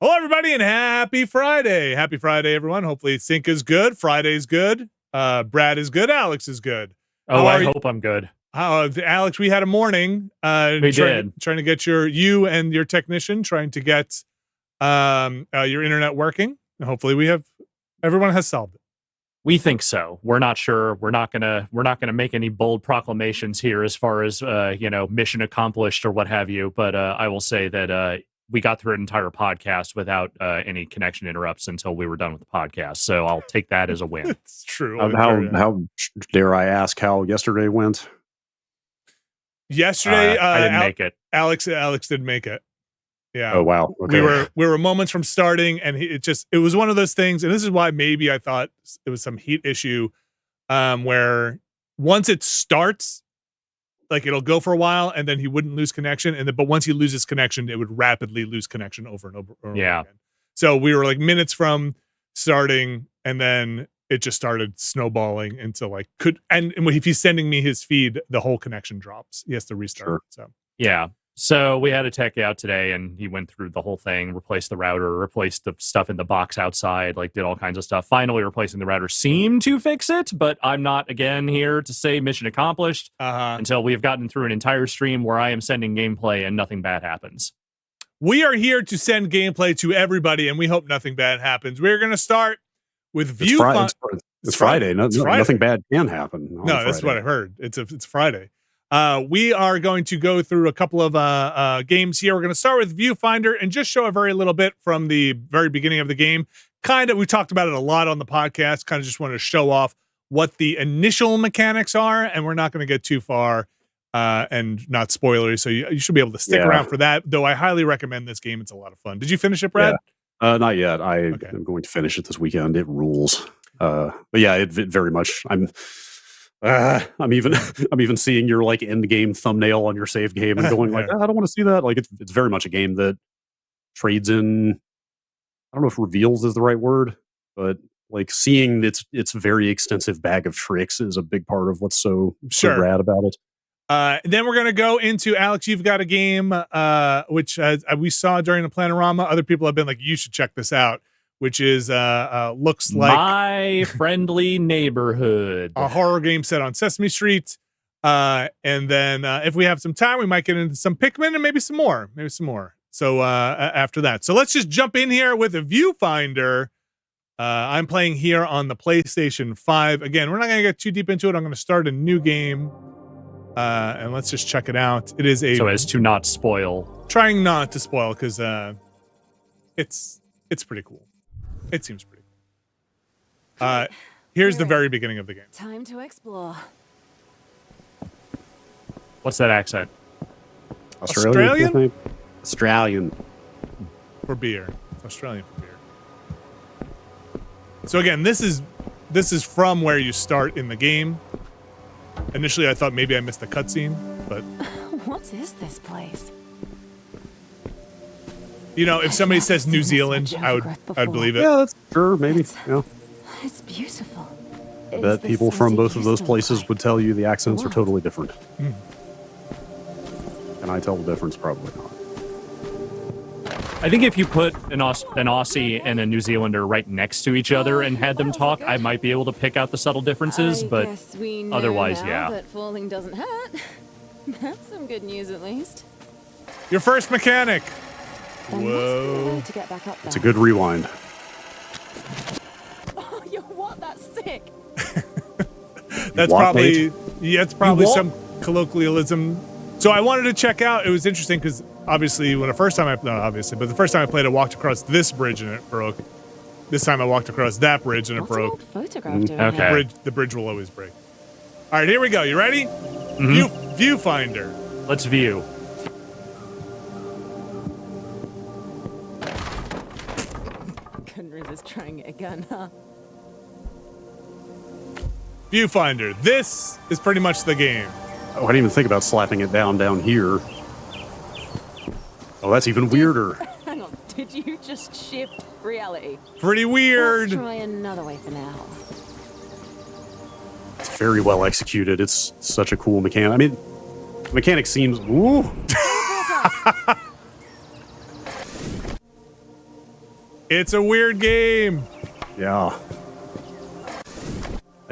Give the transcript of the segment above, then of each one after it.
Hello, everybody, and happy Friday. Happy Friday, everyone. Hopefully Sync is good. Friday's good. Brad is good. Alex is good. Oh, I hope I'm good. Alex, we had a morning. We did. Trying to get you and your technician trying to get your internet working. And hopefully everyone has solved it. We think so. We're not sure. We're not gonna make any bold proclamations here as far as mission accomplished or what have you. But I will say that we got through an entire podcast without any connection interrupts until we were done with the podcast. So I'll take that as a win. It's true. How dare I ask how yesterday went? Yesterday, I didn't make it. Alex did make it. Yeah. Oh wow. Okay. We were moments from starting, and it was one of those things, and this is why maybe I thought it was some heat issue, where once it starts, like it'll go for a while, and then he wouldn't lose connection, but once he loses connection, it would rapidly lose connection over and over. Yeah. Again. So we were like minutes from starting, and then it just started snowballing into and if he's sending me his feed, the whole connection drops. He has to restart. Sure. So yeah. So we had a tech out today, and he went through the whole thing, replaced the router, replaced the stuff in the box outside, did all kinds of stuff. Finally, replacing the router seemed to fix it, but I'm not, again, here to say mission accomplished until we've gotten through an entire stream where I am sending gameplay and nothing bad happens. We are here to send gameplay to everybody, and we hope nothing bad happens. We're going to start with Viewfinder. It's Friday. Nothing bad can happen. No, that's what I heard. It's Friday. We are going to go through a couple of games here. We're going to start with Viewfinder and just show a very little bit from the very beginning of the game. We talked about it a lot on the podcast, kind of just wanted to show off what the initial mechanics are, and we're not going to get too far and not spoilery, so you should be able to stick around for that, though I highly recommend this game. It's a lot of fun. Did you finish it, Brad? Yeah. Not yet. I am going to finish it this weekend. It rules. But yeah, it very much. I'm even seeing your end game thumbnail on your save game and going I don't want to see that. It's very much a game that trades in. I don't know if reveals is the right word, but seeing its very extensive bag of tricks is a big part of what's so rad about it. Then we're gonna go into Alex. You've got a game which we saw during the Planorama. Other people have been like, you should check this out. Which is looks like My Friendly Neighborhood, a horror game set on Sesame Street. And then if we have some time, we might get into some Pikmin and maybe some more. So after that, so let's just jump in here with a Viewfinder. I'm playing here on the PlayStation 5. Again, we're not going to get too deep into it. I'm going to start a new game, and let's just check it out. It is so as to not spoil. Trying not to spoil because it's pretty cool. It seems pretty cool. Here's the very beginning of the game. Time to explore. What's that accent? Australian? I think. Australian. For beer. Australian for beer. So again, this is from where you start in the game. Initially, I thought maybe I missed a cutscene, but what is this place? If somebody says New Zealand, I'd believe it. Yeah, that's sure, maybe. It's beautiful. I bet people from both of those places would tell you the accents are totally different. Can I tell the difference? Probably not. I think if you put an Aussie and a New Zealander right next to each other and had them talk, I might be able to pick out the subtle differences, but otherwise, yeah. But falling doesn't hurt. That's some good news, at least. Your first mechanic. Whoa. It's a good rewind. Oh, what? That's sick. It's probably some colloquialism. So I wanted to check out. It was interesting because obviously the first time I played, I walked across this bridge and it broke. This time I walked across that bridge and it broke. Okay. The bridge will always break. All right, here we go. You ready? Viewfinder. Let's view. Couldn't resist trying it again, huh? Viewfinder. This is pretty much the game. Oh, I didn't even think about slapping it down here. Oh, that's even weirder. Hang on, did you just shift reality? Pretty weird. Let's try another way for now. It's very well executed. It's such a cool mechanic. I mean, the mechanic seems... Ooh! It's a weird game. Yeah.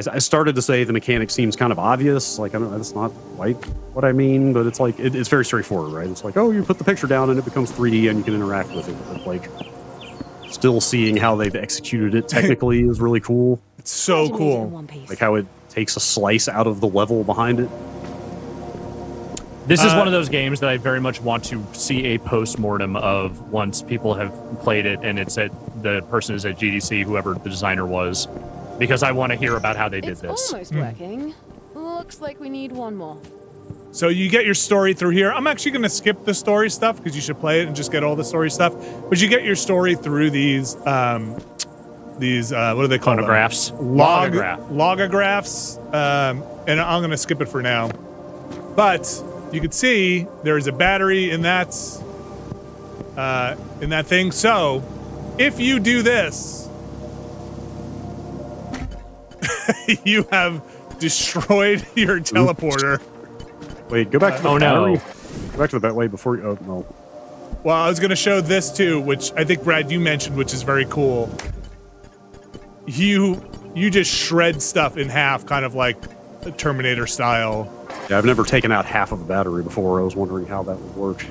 I started to say the mechanic seems kind of obvious. Like, I don't know, that's not quite what I mean, but it's like, it's very straightforward, right? It's like, oh, you put the picture down and it becomes 3D and you can interact with it. But like, still seeing how they've executed it technically is really cool. It's so cool. Like how it takes a slice out of the level behind it. This is one of those games that I very much want to see a post-mortem of once people have played it and it's at the person is at GDC, whoever the designer was, because I want to hear about how they did this. It's almost working. Looks like we need one more. So you get your story through here. I'm actually going to skip the story stuff because you should play it and just get all the story stuff. But you get your story through these what do they call Photographs. them? Logographs. And I'm going to skip it for now. But you can see there's a battery in that thing. So if you do this, you have destroyed your teleporter. Wait, go back to the battery. No. Go back to the wait before you. Oh no. Well, I was going to show this too, which I think Brad you mentioned, which is very cool. You just shred stuff in half, kind of like a Terminator style. Yeah, I've never taken out half of a battery before. I was wondering how that would work.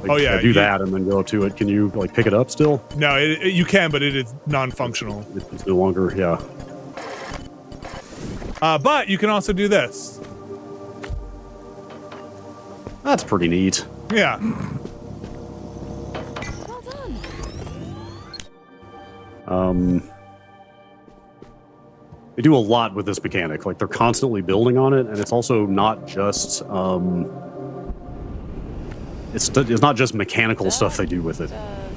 Like, Oh, yeah, I do that and then go to it. Can you like pick it up still? No, you can, but it is non-functional. It's no longer. Yeah. But you can also do this. That's pretty neat. Yeah. Well done. They do a lot with this mechanic. Like they're constantly building on it, and it's also not just it's not just mechanical stuff they do with it.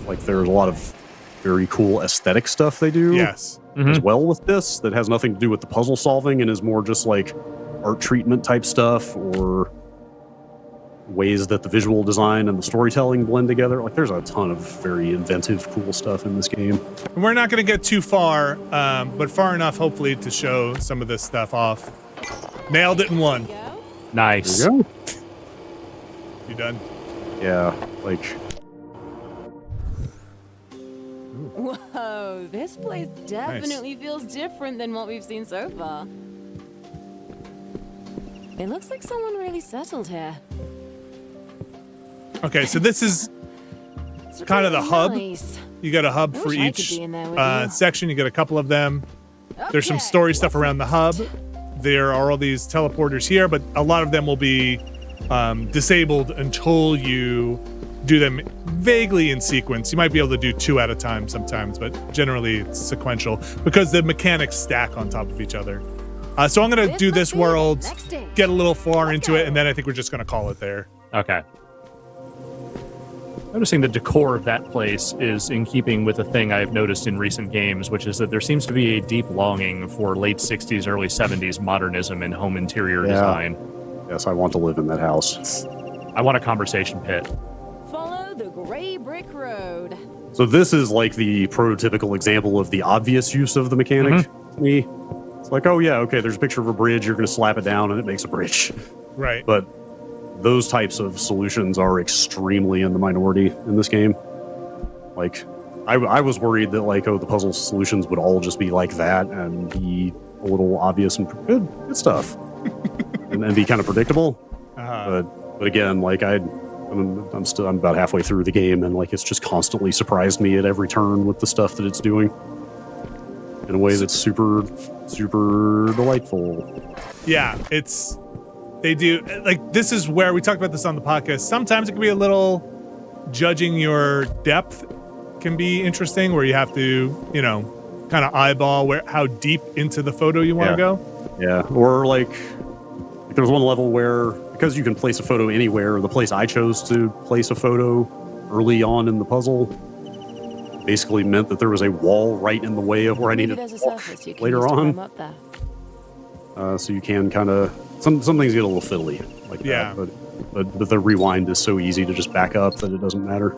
Like there's a lot of very cool aesthetic stuff they do. Yes. As well with this that has nothing to do with the puzzle solving and is more just like art treatment type stuff or ways that the visual design and the storytelling blend together. Like there's a ton of very inventive, cool stuff in this game. And we're not going to get too far, but far enough, hopefully, to show some of this stuff off. Nailed it in one. Go. Nice. There you go. You done? Yeah, like Whoa, this place definitely feels different than what we've seen so far. It looks like someone really settled here. Okay, so this is kind of the hub. Nice. You got a hub for wish I could each be in there with you. section. You get a couple of them. There's some Okay, story stuff what's around the hub. There are all these teleporters here, but a lot of them will be disabled until you do them vaguely in sequence. You might be able to do 2 at a time sometimes, but generally it's sequential because the mechanics stack on top of each other. So I'm going to do this must be world, the next stage. get a little far into Okay. it, and then I think we're just going to call it there. Okay. Noticing the decor of that place is in keeping with a thing I've noticed in recent games, which is that there seems to be a deep longing for late 60s, early 70s modernism in home interior design. yes, I want to live in that house. I want a conversation pit. Follow the gray brick road. So this is like the prototypical example of the obvious use of the mechanic to me. It's like, oh yeah, okay, there's a picture of a bridge, you're going to slap it down and it makes a bridge. Right. But those types of solutions are extremely in the minority in this game. Like, I was worried that like, oh, the puzzle solutions would all just be like that and be a little obvious and good stuff, and be kind of predictable. But again, like I'm about halfway through the game, and like it's just constantly surprised me at every turn with the stuff that it's doing in a way that's super, super delightful. Yeah, they do, like, this is where we talked about this on the podcast. Sometimes it can be a little, judging your depth can be interesting, where you have to, kind of eyeball how deep into the photo you want to go. Yeah, or like there's one level where, because you can place a photo anywhere, the place I chose to place a photo early on in the puzzle basically meant that there was a wall right in the way of where I needed to walk later on. So you can kind of, some things get a little fiddly like that, but the rewind is so easy to just back up that it doesn't matter.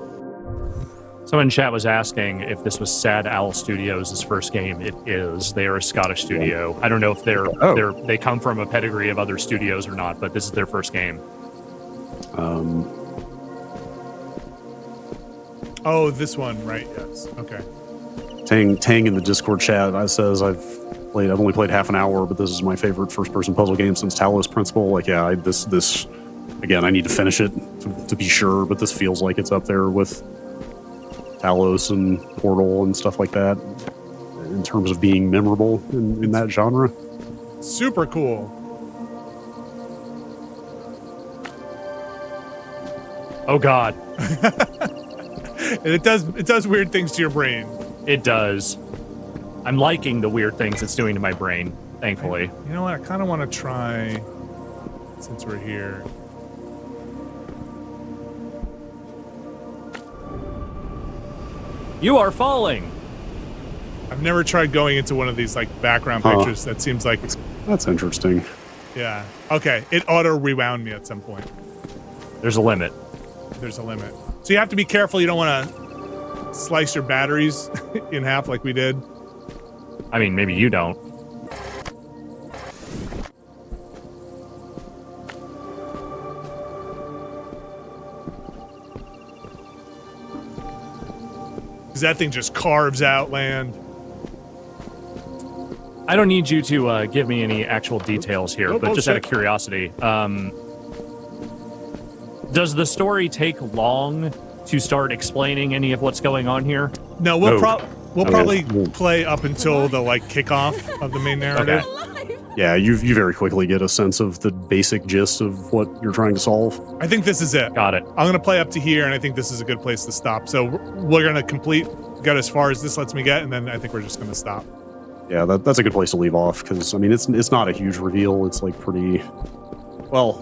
Someone in chat was asking if this was Sad Owl Studios' first game. It is. They are a Scottish studio. I don't know if they come from a pedigree of other studios or not, but this is their first game. Oh, this one, right? Yes. Okay. Tang in the Discord chat says I've only played half an hour, but this is my favorite first-person puzzle game since Talos Principle. Like, yeah, this again, I need to finish it to be sure, but this feels like it's up there with Talos and Portal and stuff like that in terms of being memorable in that genre. Super cool. Oh God. And it does weird things to your brain. It does. I'm liking the weird things it's doing to my brain, thankfully. You know what? I kind of want to try, since we're here. You are falling. I've never tried going into one of these like background pictures. That seems like that's interesting. Yeah. Okay. It auto rewound me at some point. There's a limit. There's a limit. So you have to be careful. You don't want to slice your batteries in half like we did. I mean, maybe you don't. Because that thing just carves out land. I don't need you to give me any actual details here, but just out of curiosity, does the story take long to start explaining any of what's going on here? No, we'll probably play up until the like kickoff of the main narrative. Okay. Yeah, you very quickly get a sense of the basic gist of what you're trying to solve. I think this is it. Got it. I'm gonna play up to here, and I think this is a good place to stop. So we're gonna get as far as this lets me get, and then I think we're just gonna stop. Yeah, that's a good place to leave off because I mean it's not a huge reveal. It's like pretty well,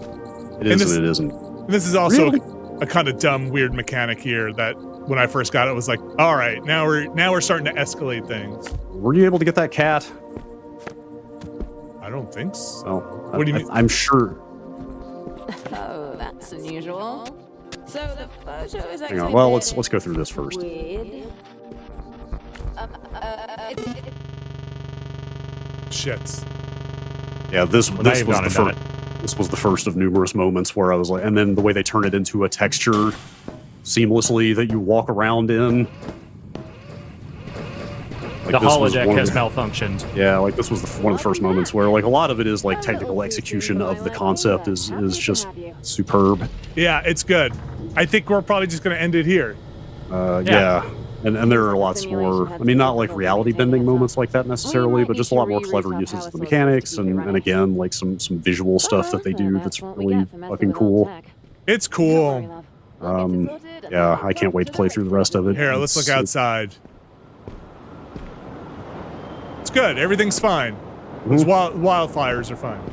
it is and it isn't. This is also really? a kind of dumb, weird mechanic here that when I first got it was like, all right, now we're starting to escalate things. Were you able to get that cat? I don't think so. Oh, what do you mean? I'm sure. Oh, that's unusual. So the photo is actually. Hang on. Well, let's go through this first. Weird. Shit. Yeah, this was the first of numerous moments where I was like, and then the way they turn it into a texture seamlessly that you walk around in. Like the holodeck has malfunctioned. Yeah, like this was one of the first moments where like a lot of it is like technical execution of the concept is just superb. Yeah, it's good. I think we're probably just going to end it here. Yeah. And there are lots more, I mean, not like reality bending moments like that necessarily, but just a lot more clever uses of the mechanics and again, like some visual stuff that they do that's really fucking cool. It's cool. Yeah, I can't wait to play through the rest of it. Here, let's look outside. It's good. Everything's fine. Wildfires are fine.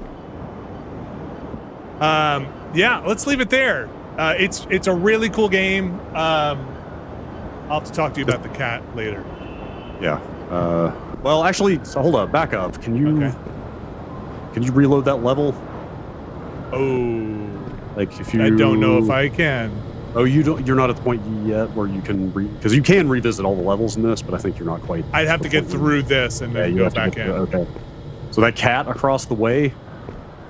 Yeah, let's leave it there. It's a really cool game. I'll have to talk to you about the cat later. Yeah. Well, actually, so hold up. Back up. Can you reload that level? Oh. Like if you. I don't know if I can. Oh, you don't. You're not at the point yet where you can because you can revisit all the levels in this, but I think you're not quite. I'd have to get through this and then go back in. Okay. So that cat across the way.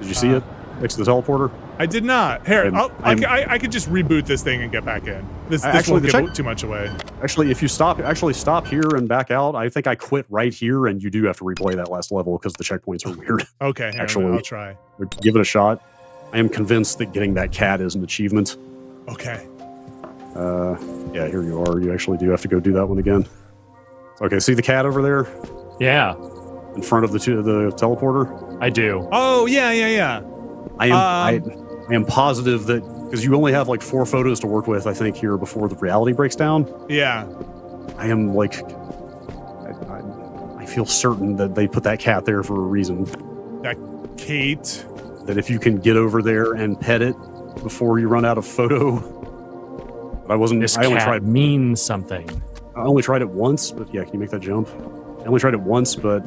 Did you see it next to the teleporter? I did not. Here, I could just reboot this thing and get back in. This won't give too much away. Actually, if you stop here and back out, I think I quit right here, and you do have to replay that last level because the checkpoints are weird. Okay, actually, I'll try. Give it a shot. I am convinced that getting that cat is an achievement. Okay. Yeah, here you are. You actually do have to go do that one again. Okay, see the cat over there? Yeah. In front of the teleporter? I do. Oh, yeah. I am positive that because you only have like 4 photos to work with, I think, here before the reality breaks down. Yeah. I am like, I feel certain that they put that cat there for a reason. That Kate. That if you can get over there and pet it before you run out of photo. This cat means something. I only tried it once, but yeah, can you make that jump? I only tried it once, but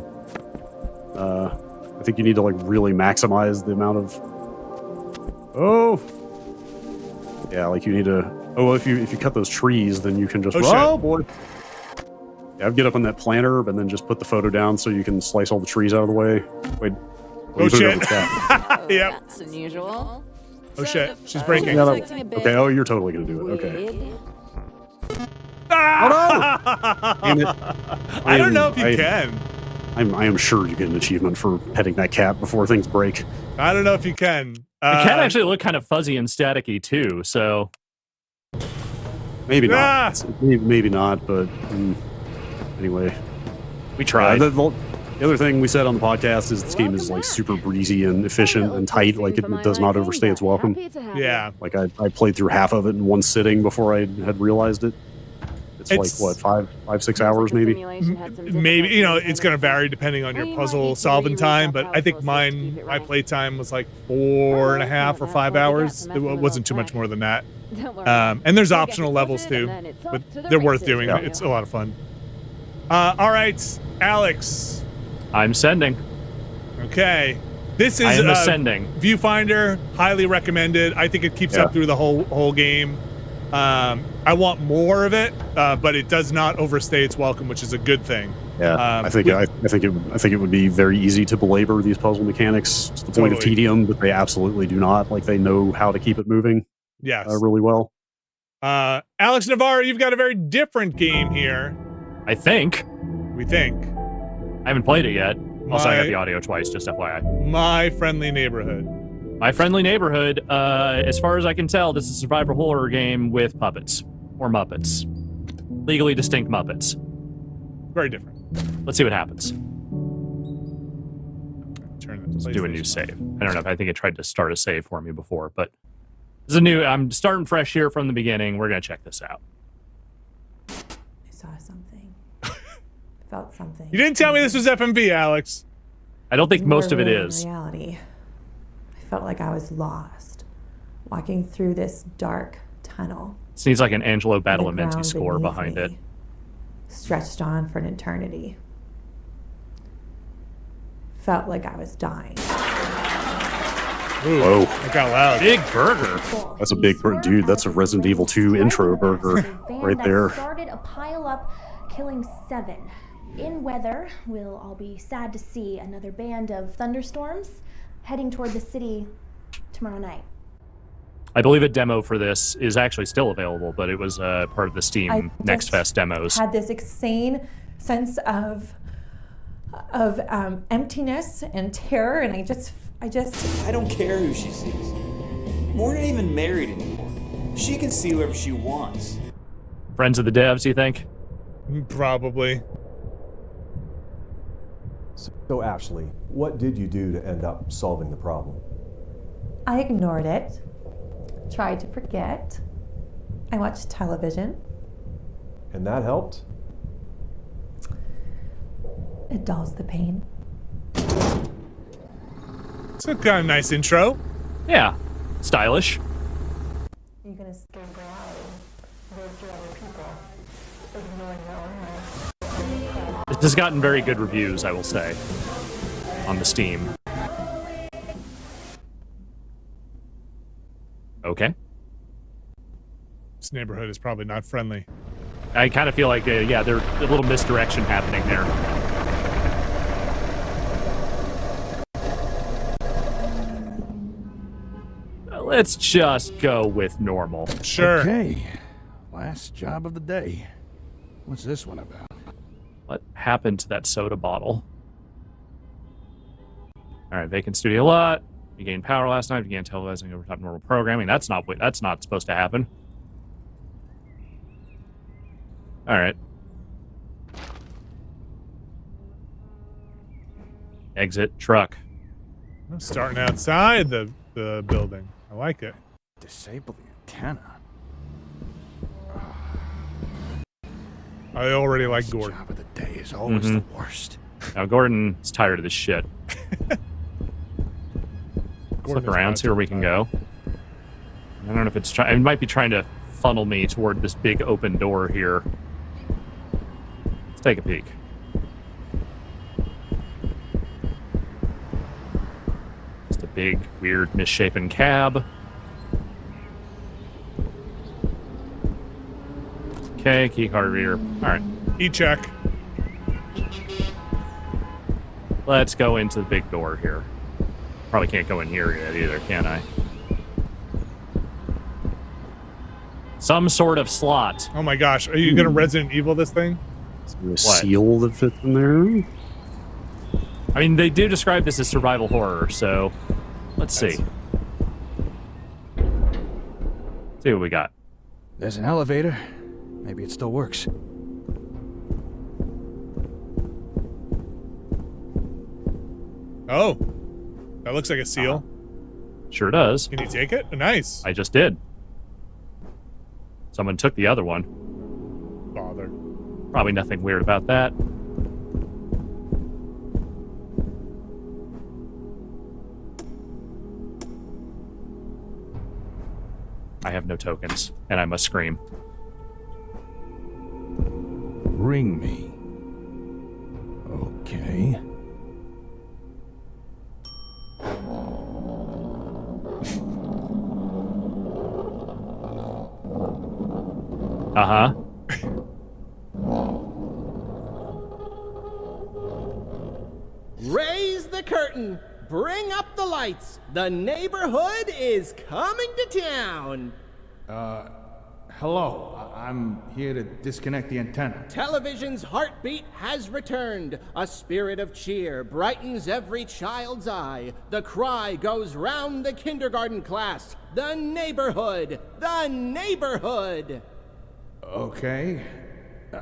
I think you need to like really maximize the amount of. Oh. Yeah, like you need to. Oh, if you cut those trees, then you can just. Oh boy. Yeah, I'd get up on that planter, and then just put the photo down so you can slice all the trees out of the way. Wait. Oh shit. Yep. That's unusual. Oh shit, she's breaking. Okay, oh, you're totally gonna do it. Okay. Ah! Damn it. I don't know if you can. I am sure you get an achievement for petting that cat before things break. I don't know if you can. The cat actually looked kind of fuzzy and staticky too, so Maybe Ah! not. Maybe not, but anyway. we tried. The other thing we said on the podcast is this game is like super breezy and efficient and tight. Like it does not overstay its welcome. Yeah. Like I played through half of it in one sitting before I had realized it. It's like what, 5-6 hours maybe. Maybe, you know, it's going to vary depending on your puzzle solving time, but I think my play time was like 4.5 or 5 hours. It wasn't too much more than that. And there's optional levels too, but they're worth doing. Yeah. It's a lot of fun. All right, Alex. I'm sending. Okay. This is I am ascending. Viewfinder, highly recommended. I think it keeps up through the whole game. I want more of it, but it does not overstay its welcome, which is a good thing. Yeah, I think it would be very easy to belabor these puzzle mechanics to the point of tedium, but they absolutely do not. Like they know how to keep it moving. Yes, really well. Alex Navarro, you've got a very different game here. I think. We think. I haven't played it yet. Also, I got the audio twice, just FYI. My Friendly Neighborhood. My Friendly Neighborhood, as far as I can tell, this is a survival horror game with puppets. Or Muppets. Legally distinct Muppets. Very different. Let's see what happens. Let's do a new save. I don't know if I think it tried to start a save for me before, but this is a new, I'm starting fresh here from the beginning. We're going to check this out. I saw something. Felt something. You didn't tell me this was FMV, Alex. I don't think most of it really is. In reality, I felt like I was lost, walking through this dark tunnel. This needs like an Angelo Badalamenti score behind it. Stretched on for an eternity. Felt like I was dying. Ooh, whoa. That got loud. Big burger. That's a big burger. Dude, that's a Resident Evil 2 intro burger right there. Started a pile up, killing 7. In weather, we'll all be sad to see another band of thunderstorms heading toward the city tomorrow night. I believe a demo for this is actually still available, but it was part of the Steam Next Fest demos. Had this insane sense of emptiness and terror, and I just. I don't care who she sees. We're not even married anymore. She can see whoever she wants. Friends of the devs, you think? Probably. So Ashley, what did you do to end up solving the problem? I ignored it. Tried to forget. I watched television. And that helped? It dulls the pain. It's a kind of nice intro. Yeah. Stylish. You're gonna scare reality. Live through other people. Ignoring your own life. This has gotten very good reviews, I will say, on the Steam. Okay. This neighborhood is probably not friendly. I kind of feel like, yeah, there's a little misdirection happening there. Let's just go with normal. Sure. Okay. Last job of the day. What's this one about? What happened to that soda bottle? All right, vacant studio lot. You gained power last night. You began televising over top normal programming. That's not supposed to happen. All right. Exit truck. I'm starting outside the building. I like it. Disable the antenna. I already like Gordon. Job of the day is always the worst. Now Gordon's tired of this shit. Let's look around, see where we can go. I don't know if it's it might be trying to funnel me toward this big open door here. Let's take a peek. Just a big, weird, misshapen cab. Okay, key card reader. All right. E-check. Let's go into the big door here. Probably can't go in here yet either, can I? Some sort of slot. Oh my gosh, are you gonna Resident Evil this thing? Is there a seal that fits in there? I mean, they do describe this as survival horror, so let's see. See what we got. There's an elevator. Maybe it still works. Oh, that looks like a seal. Sure does. Can you take it? Nice. I just did. Someone took the other one. Bother. Probably nothing weird about that. I have no tokens, and I must scream. Ring me. Okay. Uh-huh. Raise the curtain. Bring up the lights. The neighborhood is coming to town. Hello. I'm here to disconnect the antenna. Television's heartbeat has returned. A spirit of cheer brightens every child's eye. The cry goes round the kindergarten class. The neighborhood! The neighborhood! Okay.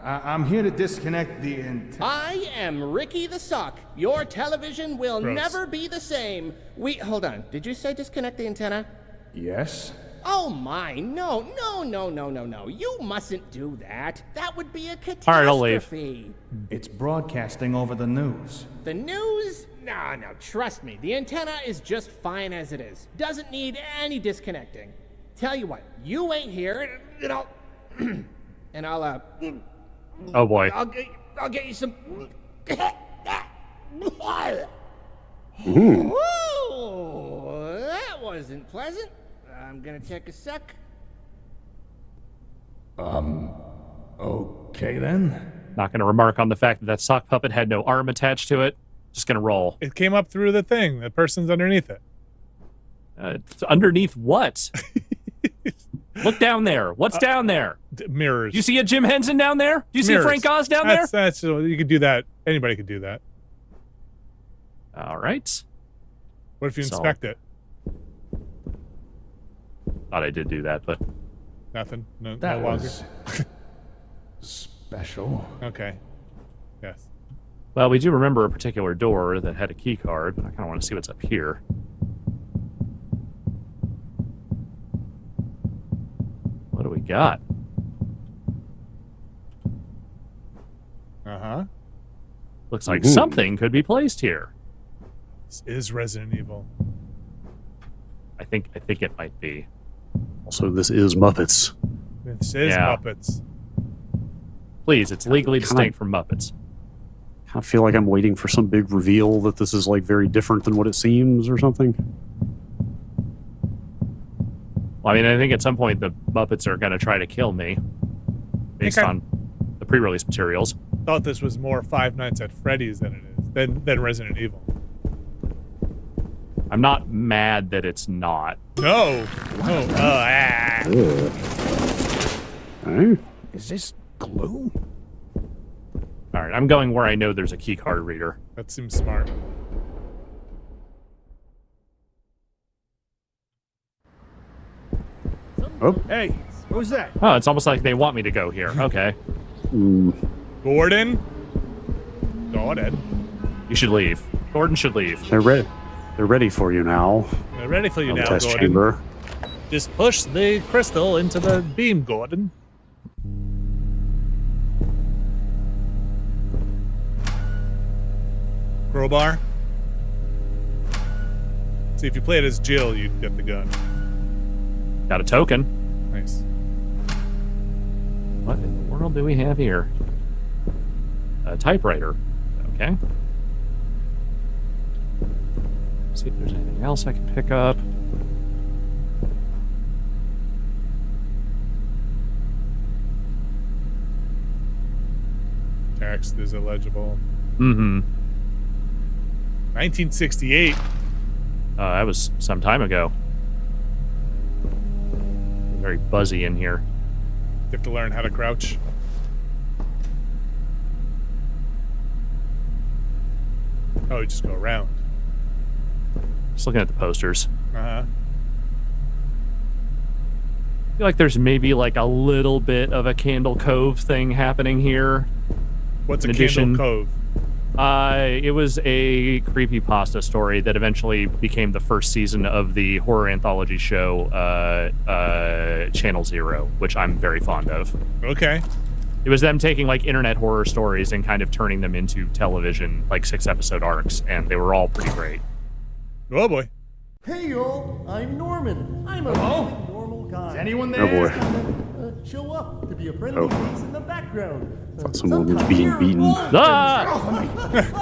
I'm here to disconnect the antenna. I am Ricky the Sock. Your television will Gross. never be the same. Hold on. Did you say disconnect the antenna? Yes? Oh my, no. You mustn't do that. That would be a catastrophe. All right, I'll leave. It's broadcasting over the news. The news? No, trust me. The antenna is just fine as it is. Doesn't need any disconnecting. Tell you what, you ain't here, and I'll... and I'll, Oh boy. I'll get you some... Ooh. Ooh, that wasn't pleasant. I'm gonna take a sec. Okay then. Not going to remark on the fact that sock puppet had no arm attached to it. Just going to roll. It came up through the thing. The person's underneath it. It's underneath what? Look down there. What's down there? Mirrors. You see a Jim Henson down there? Do you see a Frank Oz down there? That's you could do that. Anybody could do that. All right. What if you inspect it? Thought I did do that, but Nothing. No That longer. was special. Okay. Yes. well, we do remember a particular door that had a key card, but I kind of want to see what's up here. What do we got? Uh-huh. Looks like something could be placed here. This is Resident Evil. I think it might be. Also, this is Muppets. This is Muppets. Please, it's legally distinct from Muppets. I feel like I'm waiting for some big reveal that this is like very different than what it seems or something. Well, I mean, I think at some point the Muppets are going to try to kill me based on the pre-release materials. Thought this was more Five Nights at Freddy's than it is than Resident Evil. I'm not mad that it's not. No. Is this glue? All right, I'm going where I know there's a key card reader. That seems smart. Oh. Hey, who's that? Oh, it's almost like they want me to go here. Okay. Gordon. You should leave. Gordon should leave. They're ready for you now. They're ready for you now, Test Gordon. chamber. Just push the crystal into the beam, Gordon. Crowbar. See, if you play it as Jill, you'd get the gun. Got a token. Nice. What in the world do we have here? A typewriter. Okay. See if there's anything else I can pick up. Text is illegible. Mm-hmm. 1968. That was some time ago. Very buzzy in here. have to learn how to crouch. Oh, you just go around. Just looking at the posters. Uh-huh. I feel like there's maybe like a little bit of a Candle Cove thing happening here. What's In a addition, Candle Cove? It was a creepypasta story that eventually became the first season of the horror anthology show Channel Zero, which I'm very fond of. Okay. It was them taking like internet horror stories and kind of turning them into television, like 6-episode arcs, and they were all pretty great. Oh boy. Hey y'all, I'm Norman. I'm a really normal guy. Is anyone there? Oh boy. Show up to be a friendly face in the background. Thought someone was being beaten. Ah!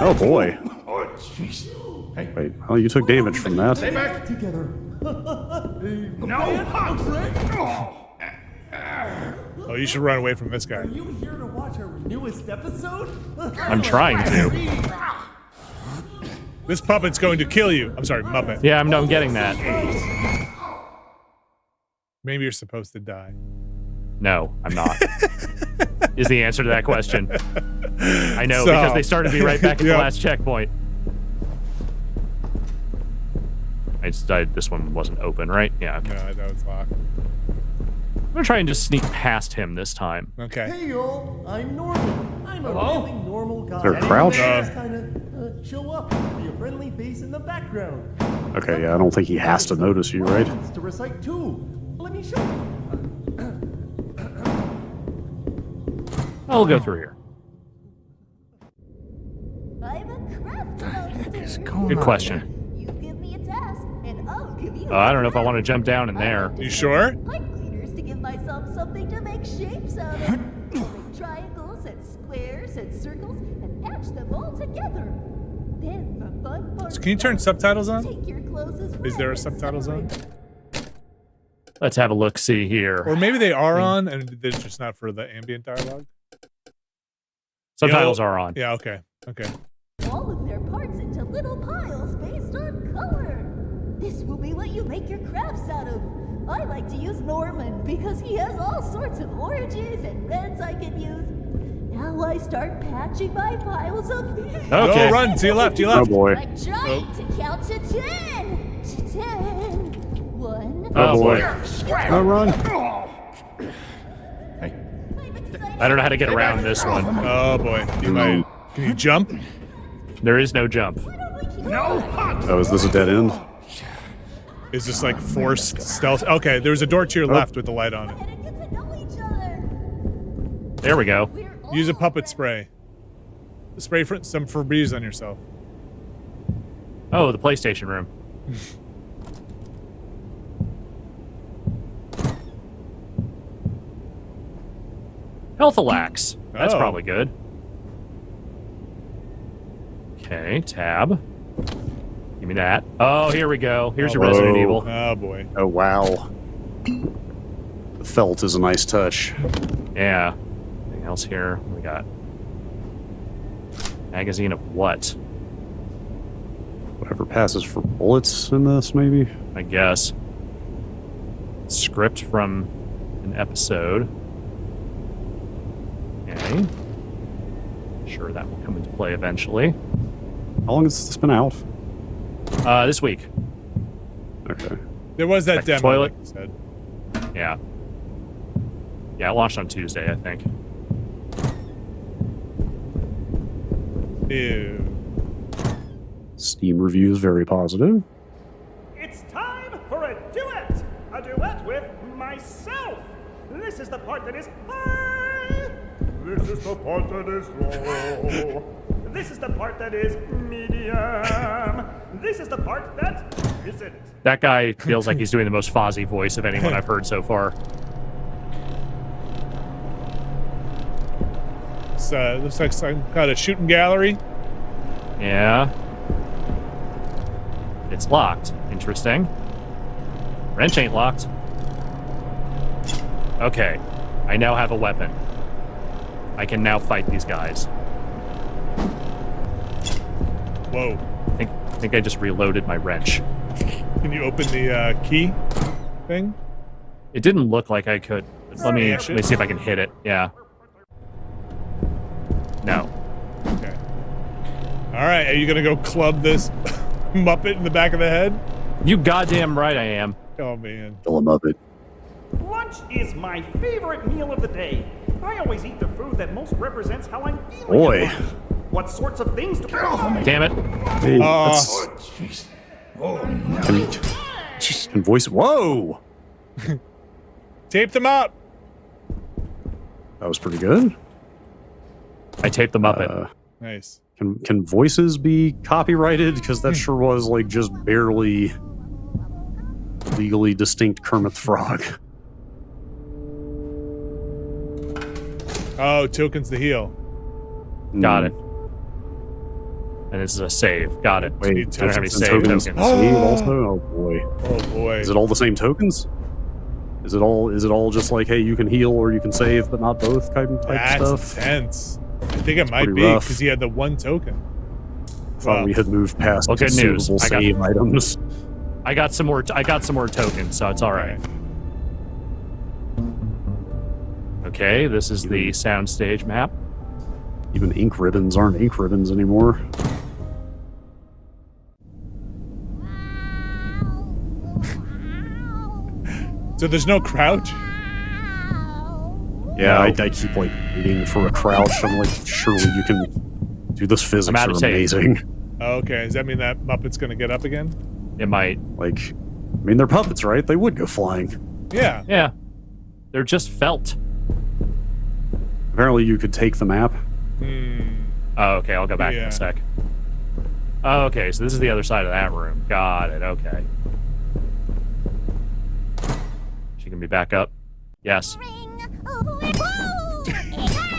Oh boy. Oh, jeez. Hey. Wait, well, you took damage from that. Stay back. Together. No. Oh, you should run away from this guy. Are you here to watch our newest episode? I'm trying to. This puppet's going to kill you. I'm sorry, Muppet. Yeah, I'm getting that. Maybe you're supposed to die. No, I'm not. Is the answer to that question. I know, because they started me right back at the last checkpoint. I decided this one wasn't open, right? Yeah, okay. No, that was locked. I'm gonna try and just sneak past him this time. Okay. Hey y'all, I'm Norman. I'm a really normal guy. Is there a crouch? Just kinda show up to be a friendly face in the background. Okay, yeah, I don't think he has to notice you, right? To recite too. Let me show you. I'll go through here. I'm a craft monster. Good question. You give me a task, and I'll give you. I don't know if I want to jump down in there. You sure? Pipe cleaners to give myself something to make shapes out of. I'll make triangles and squares and circles and patch them all together. Then the fun part. So can you turn subtitles on? Take your clothes Is there a subtitles on? Let's have a look-see here. Or maybe they are on, and they're just not for the ambient dialogue. Subtitles are on. Yeah. Okay. Okay. all of their parts into little piles based on color. This will be what you make your crafts out of. I like to use Norman because he has all sorts of oranges and reds I can use. Now I start patching my piles of... Okay. Oh, run to your left, to your left. Oh, boy. I'm trying to count to 10. To 10. 1. Oh, boy. Oh, run. I don't know how to get around this one. Oh, boy. Can you jump? There is no jump. Oh, is this a dead end? Is this like forced stealth? Okay, there's a door to your left with the light on it. There we go. Use a puppet spray. Spray some Febreze on yourself. Oh, the PlayStation room. Health-a-lax. That's probably good. Okay, tab. Give me that. Oh, here we go. Here's your Resident Evil. Oh, boy. Oh, wow. The felt is a nice touch. Yeah. Anything else here? What we got? Magazine of what? Whatever passes for bullets in this, maybe? I guess. Script from an episode. Okay. Sure, that will come into play eventually. How long has this been out? This week. Okay. There was that demo, toilet. like you said. Yeah. Yeah, it launched on Tuesday, I think. Ew. Steam reviews very positive. It's time for a duet! A duet with myself! This is the part that is high! This is the part that is low! This is the part that is medium! This is the part that isn't! That guy feels like he's doing the most Fozzie voice of anyone I've heard so far. Looks like some kind of shooting gallery. Yeah. It's locked. Interesting. Wrench ain't locked. Okay. I now have a weapon. I can now fight these guys. Whoa. I think I just reloaded my wrench. Can you open the key thing? It didn't look like I could. Let me see if I can hit it. Yeah. No. Okay. All right, are you gonna go club this Muppet in the back of the head? You goddamn right I am. Oh man. Kill a Muppet. Lunch is my favorite meal of the day. I always eat the food that most represents how I'm feeling. Boy. at lunch. What sorts of things do... Damn it. Hey, jeez. Oh, no. Can voice. Whoa! Tape them up. That was pretty good. I taped them up. Nice. Can voices be copyrighted? Because that sure was like just barely legally distinct Kermit the Frog. Oh, tokens to heal. Got it. And this is a save. Got it. Wait, I don't have any save tokens. tokens. Save also? Oh boy. Oh boy. Is it all the same tokens? Is it all just like, hey, you can heal or you can save, but not both type That's stuff? intense. I think it might pretty be rough. because he had the one token. Thought we had moved past Well, good news. consumable save items. I got some more tokens, so it's all right. Okay, this is the soundstage map. Even ink ribbons aren't ink ribbons anymore. So there's no crouch? Yeah, I keep like waiting for a crouch. I'm like, surely you can do this. Physics are amazing. Oh, okay, does that mean that Muppet's gonna get up again? It might. Like, I mean, they're puppets, right? They would go flying. Yeah. Yeah. They're just felt. Apparently, you could take the map. Oh, okay, I'll go back in a sec. Oh, okay, so this is the other side of that room. Got it, okay. She can be back up? Yes.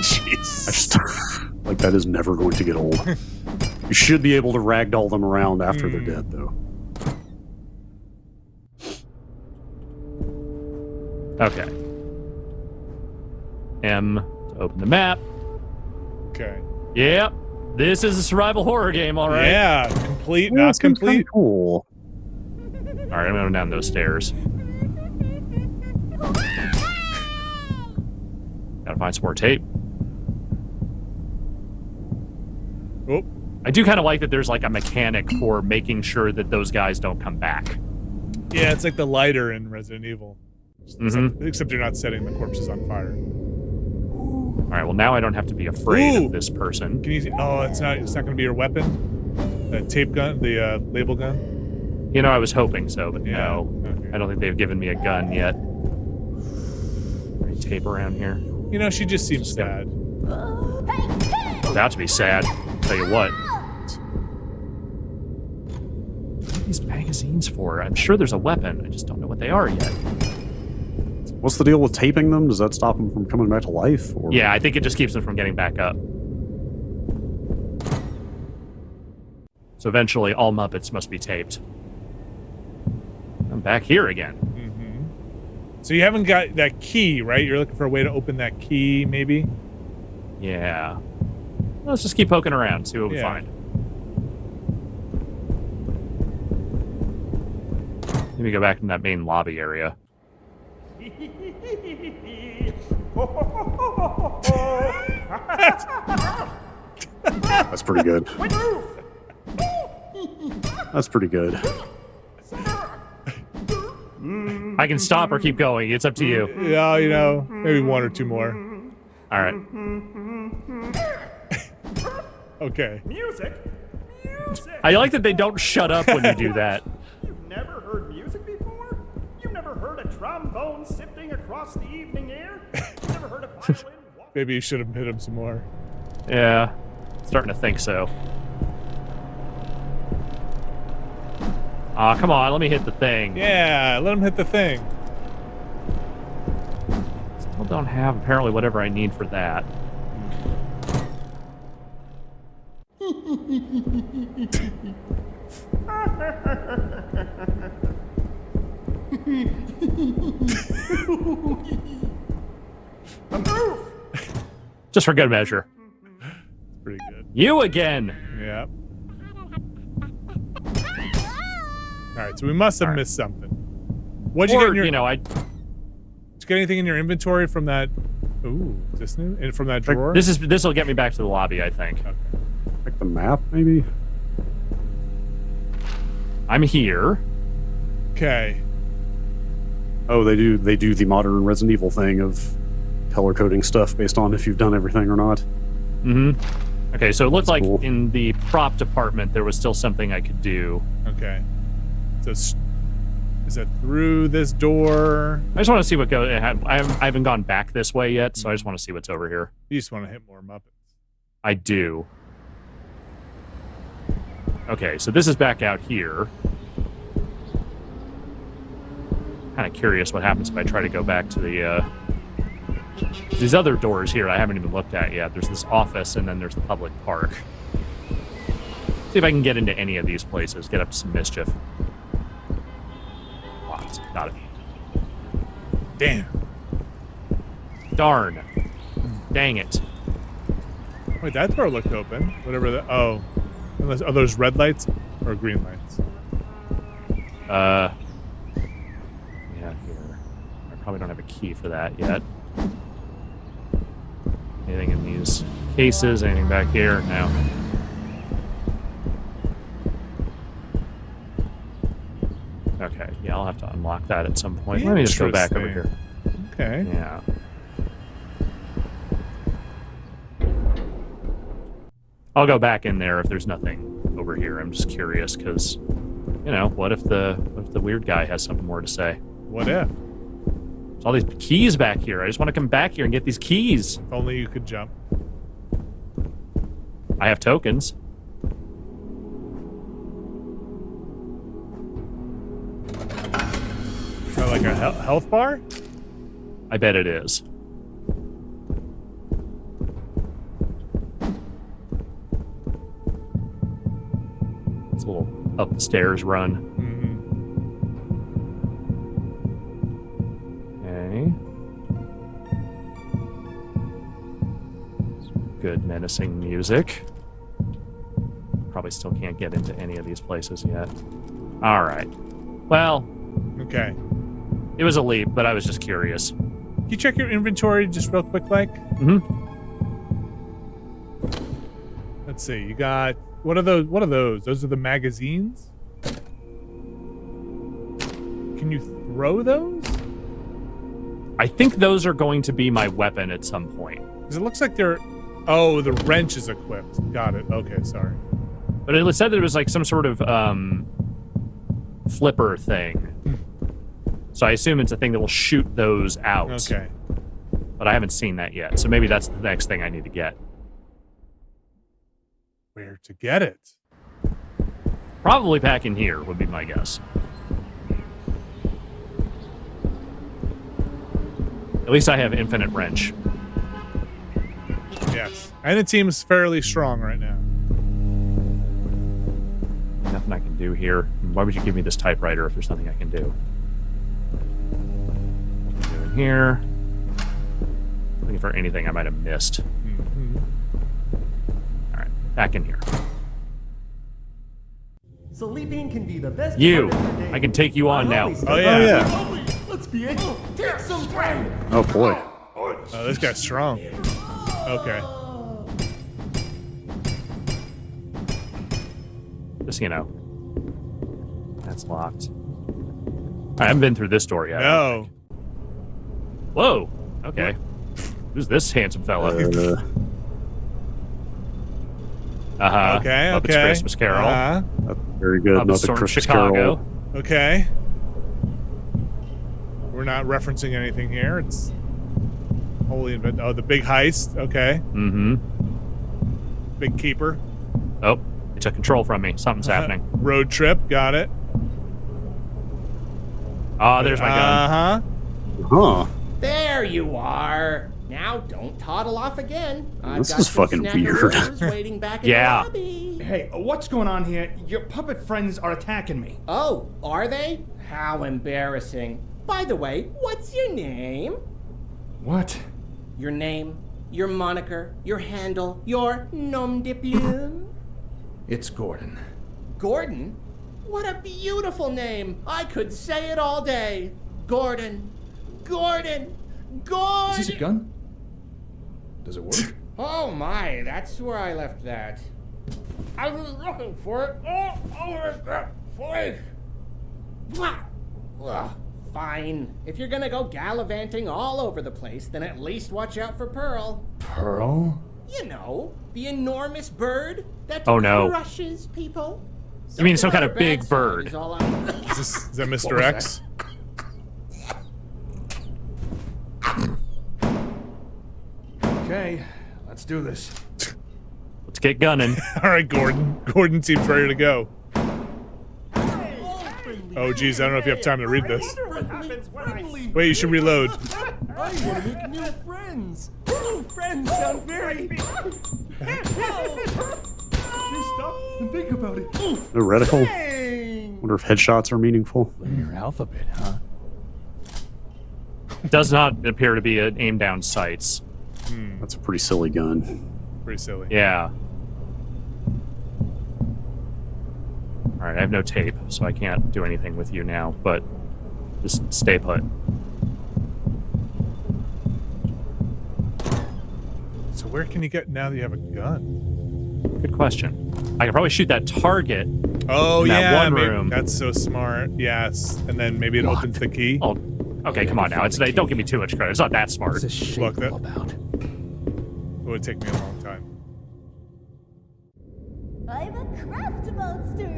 Jeez. I just, like, that is never going to get old. You should be able to ragdoll them around after they're dead, though. Okay. M to open the map. Okay. Yep. This is a survival horror game, all right. Yeah, complete, not complete. Cool. All right, I'm going down those stairs. Gotta find some more tape. Oh. I do kind of like that there's like a mechanic for making sure that those guys don't come back. Yeah, it's like the lighter in Resident Evil. Mm-hmm. Except you're not setting the corpses on fire. All right, well now I don't have to be afraid of this person. Can you? Oh, it's not going to be your weapon. The tape gun, the label gun. You know, I was hoping so, but Yeah. no. Okay. I don't think they've given me a gun yet. Any tape around here? You know, she just seems sad. About to be sad. Tell you what. What are these magazines for? I'm sure there's a weapon. I just don't know what they are yet. What's the deal with taping them? Does that stop them from coming back to life? Or? Yeah, I think it just keeps them from getting back up. So eventually, all Muppets must be taped. I'm back here again. So you haven't got that key, right? You're looking for a way to open that key, maybe? Yeah. Let's just keep poking around, see what we find. Maybe go back in that main lobby area. That's pretty good. That's pretty good. I can stop or keep going. It's up to you. Yeah, you know, maybe one or two more. All right. Okay. Music? I like that they don't shut up when you do that. You've never heard music before? You've never heard a trombone sifting across the evening air? You've never heard a violin? Maybe you should have hit him some more. Yeah, starting to think so. Aw, come on, let me hit the thing. Yeah, let him hit the thing. Still don't have apparently whatever I need for that. Just for good measure. Pretty good. You again. Yeah. All right, so we must have missed something. What'd you get in your? You know, Did you get anything in your inventory from that? Ooh, is this new? And from that drawer? This will get me back to the lobby, I think. Okay. Like the map, maybe. I'm here. Okay. Oh, they do the modern Resident Evil thing of color coding stuff based on if you've done everything or not. Mm-hmm. Okay, so it looked like cool. in the prop department there was still something I could do. Okay. So is it through this door? I just want to see what goes. I haven't gone back this way yet, so I just want to see what's over here. You just want to hit more Muppets. I do. Okay, so this is back out here. Kind of curious what happens if I try to go back to the these other doors here I haven't even looked at yet. There's this office and then there's the public park. See if I can get into any of these places, get up to some mischief. Locked. Got it. Damn. Darn. Dang it. Wait, that door looked open. Whatever the unless are those red lights or green lights? Yeah, here. I probably don't have a key for that yet. Anything in these cases? Anything back here? No. Okay, yeah, I'll have to unlock that at some point. Let me just go back over here. Okay. Yeah. I'll go back in there if there's nothing over here. I'm just curious because, you know, what if the weird guy has something more to say? What if? There's all these keys back here. I just want to come back here and get these keys. If only you could jump. I have tokens. Is that like a health bar? I bet it is. It's a little up the stairs run. Okay. Good menacing music. Probably still can't get into any of these places yet. All right. Well. Okay. It was a leap, but I was just curious. Can you check your inventory just real quick, like? Mm-hmm. Let's see. You got what are those? What are those? Those are the magazines. Can you throw those? I think those are going to be my weapon at some point. Because it looks like they're. Oh, the wrench is equipped. Got it. Okay, sorry. But it said that it was like some sort of flipper thing. So I assume it's a thing that will shoot those out. Okay. But I haven't seen that yet. So maybe that's the next thing I need to get. Where to get it? Probably back in here would be my guess. At least I have infinite wrench. Yes. And it seems fairly strong right now. Nothing I can do here. Why would you give me this typewriter if there's nothing I can do? Nothing doing here. Looking for anything I might have missed. Mm-hmm. All right, back in here. Sleeping can be the best You, part of the day. I can take you on now. Oh yeah. Let's be able to take some time. Oh boy. Oh, this guy's strong. Okay. Just, you know. That's locked. I haven't been through this door yet. No. Whoa. Okay. Who's this handsome fella? Uh-huh. Okay, Muppets okay. Christmas Carol. That's very good. Muppets Muppet Storm Christmas Chicago. Carol. Okay. We're not referencing anything here. It's holy invent. Oh, the big heist. Okay. Mm-hmm. Big keeper. Oh, it took control from me. Something's happening. Road trip. Got it. Oh, there's my gun. Huh. There you are. Now don't toddle off again. This is fucking weird. Waiting back in Yeah. the lobby. Hey, what's going on here? Your puppet friends are attacking me. Oh, are they? How embarrassing. By the way, what's your name? What? Your name, your moniker, your handle, your nom de plume? It's Gordon. Gordon? What a beautiful name. I could say it all day. Gordon. Gordon. Good! Is this a gun? Does it work? Oh my, that's where I left that. I was looking for it all over the place. Ugh, fine. If you're gonna go gallivanting all over the place, then at least watch out for Pearl. Pearl? You know, the enormous bird that crushes people. You mean some kind of big bird? Is that Mr. X? Okay, let's do this. Let's get gunning. All right, Gordon. Gordon seems ready to go. Oh, geez, I don't know if you have time to read this. Wait, you should reload. I want to make new friends. New friends sound very... Just stop and think about it. Theoretical. Wonder if headshots are meaningful. Your alphabet, huh? Does not appear to be an aim down sights. That's a pretty silly gun. Pretty silly. Yeah. Alright, I have no tape, so I can't do anything with you now, but just stay put. So where can you get now that you have a gun? Good question. I could probably shoot that target. Oh, in that one maybe. room. That's so smart. Yes, and then maybe it opens the key. Oh, okay, come on now. Don't give me too much credit. It's not that smart. What's this shape Look, all about? It would take me a long time. I'm a craft monster.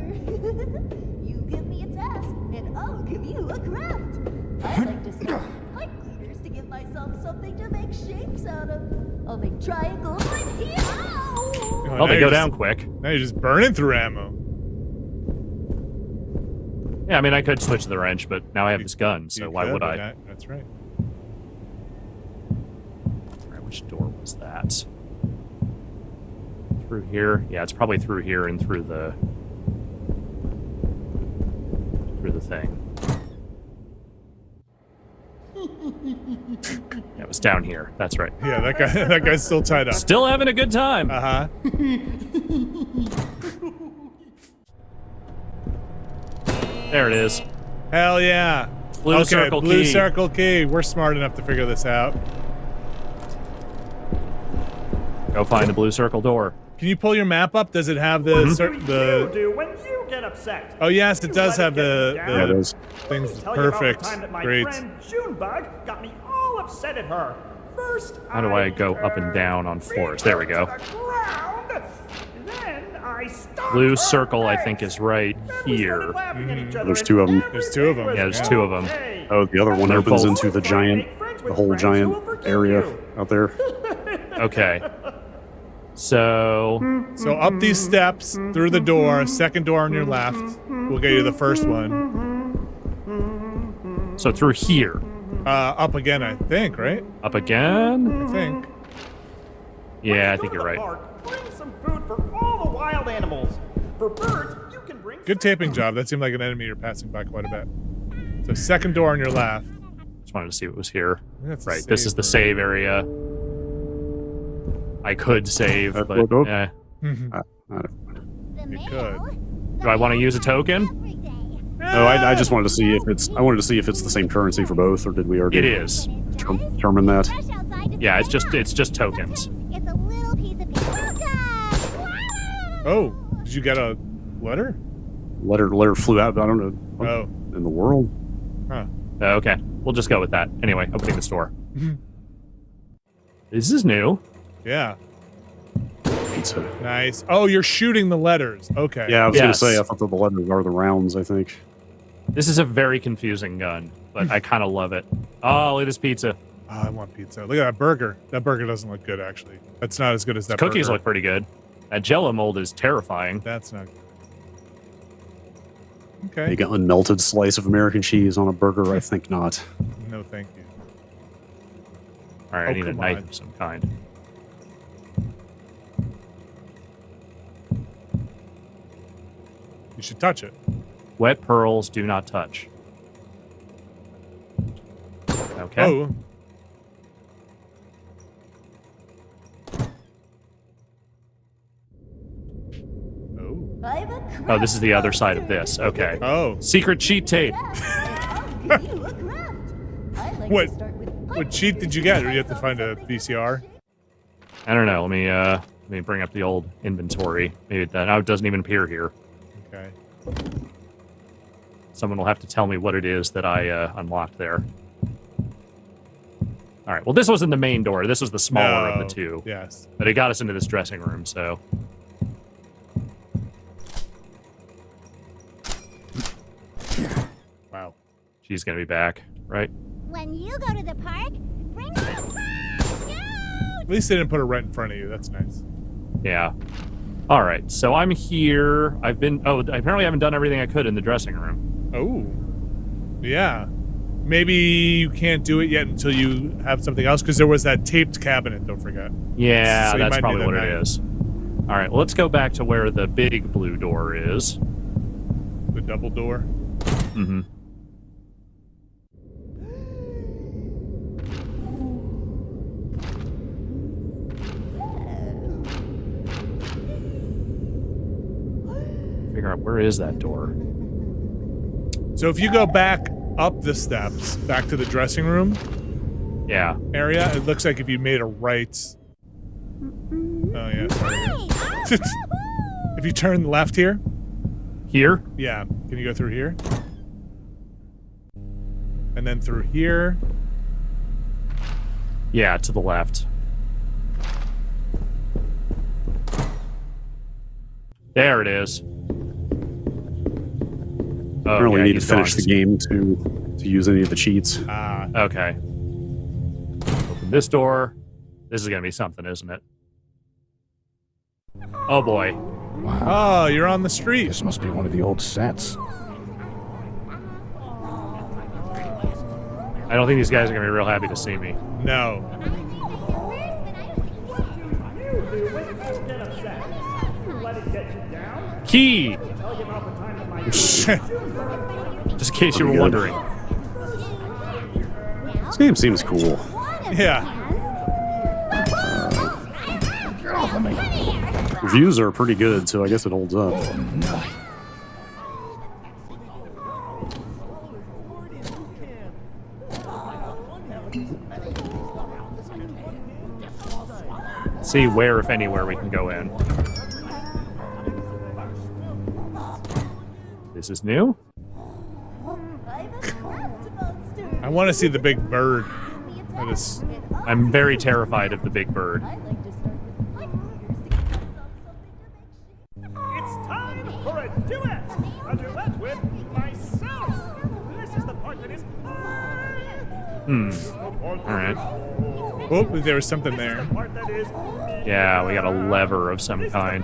You give me a task, and I'll give you a craft. I like to start with pipe cleaners to give myself something to make shapes out of. I'll make triangles like here. Ow! Oh, they go down quick. Now you're just burning through ammo. Yeah, I mean, I could switch the wrench, but now I have this gun, so why would I? That's right. Alright, which door was that? Through here? Yeah, it's probably through here and through the thing. Yeah, it was down here. That's right. Yeah, that guy's still tied up. Still having a good time. Uh-huh. There it is. Hell yeah. Blue circle blue key. circle key. We're smart enough to figure this out. Go find the blue circle door. Can you pull your map up? Does it have the You do when you get upset. Oh yes, it does have the Yeah, it is. things. Tell you about Perfect. the time that my Great. friend Junebug got me all upset at her. First, How do I go up and down on floors? There we go. Then I stopped Blue her circle, I legs. think, is right here. There's two of them. There's two of them. Yeah, there's two of them. Oh, the other one They're opens both- into the whole giant area out there. Okay. So up these steps, through the door, second door on your left. We'll get you the first one. So through here. Up again, I think, right? Up again? I think. Yeah, I think you're right. Bring some food for all the wild animals. For birds, you can bring. Good taping job. That seemed like an enemy you're passing by quite a bit. So second door on your left. Just wanted to see what was here. That's the Right, this save is the room. save area. I could save, but eh. You could. Do I want to use a token? No, I just wanted to see if it's. I wanted to see if it's the same currency for both, or did we already? It is. Determine that. Yeah, it's just tokens. It's a little piece of Oh, did you get a letter? Letter flew out. I don't know. What Oh. in the world? Huh. Okay, we'll just go with that. Anyway, opening the store. This is new. Yeah. Pizza. Nice. Oh, you're shooting the letters. Okay. Yeah, I was Yes. gonna say I thought the letters are the rounds. I think. This is a very confusing gun, but I kind of love it. Oh, look at this pizza. Oh, I want pizza. Look at that burger. That burger doesn't look good, actually. That's not as good as that Cookies burger. look pretty good. That Jello mold is terrifying. That's not good. Okay. Make an unmelted slice of American cheese on a burger? I think not. No, thank you. All right, Oh, I need a come knife on. of some kind. You should touch it. Wet pearls do not touch. Okay. Oh. Oh, this is the other side of this. Okay. Oh. Secret cheat tape. What? What cheat did you get? Or you have to find a VCR? I don't know. Let me bring up the old inventory. Maybe that now it doesn't even appear here. Okay. Someone will have to tell me what it is that I unlocked there. All right. Well, this wasn't the main door. This was the smaller of the two. Yes. But it got us into this dressing room, so. Wow. She's going to be back, right? When you go to the park, bring the At least they didn't put a rent in front of you. That's nice. Yeah. All right. So I'm here. I apparently haven't done everything I could in the dressing room. Oh. Yeah. Maybe you can't do it yet until you have something else, because there was that taped cabinet, don't forget. Yeah, So you that's might probably need what a it knife. is. All right. Well, let's go back to where the big blue door is. The double door? Mm-hmm. Figure out where is that door. So if you go back up the steps, back to the dressing room area, it looks like if you made a right. Oh, yeah. Sorry. If you turn left here. Here? Yeah. Can you go through here? And then through here. Yeah, to the left. There it is. Oh, Apparently yeah, you need to he's finish gone. the game to use any of the cheats. Ah. Okay. Open this door. This is going to be something, isn't it? Oh, boy. Oh, you're on the street. This must be one of the old sets. I don't think these guys are going to be real happy to see me. No. Key! Just in case you were wondering. This game seems cool. Yeah. Reviews are pretty good, so I guess it holds up. See where, if anywhere, we can go in. This is new. I want to see the big bird. That is... I'm very terrified of the big bird. It's time for a duet! A duet with myself! This is the part that is Alright. Oh, there was something there. Yeah, we got a lever of some kind.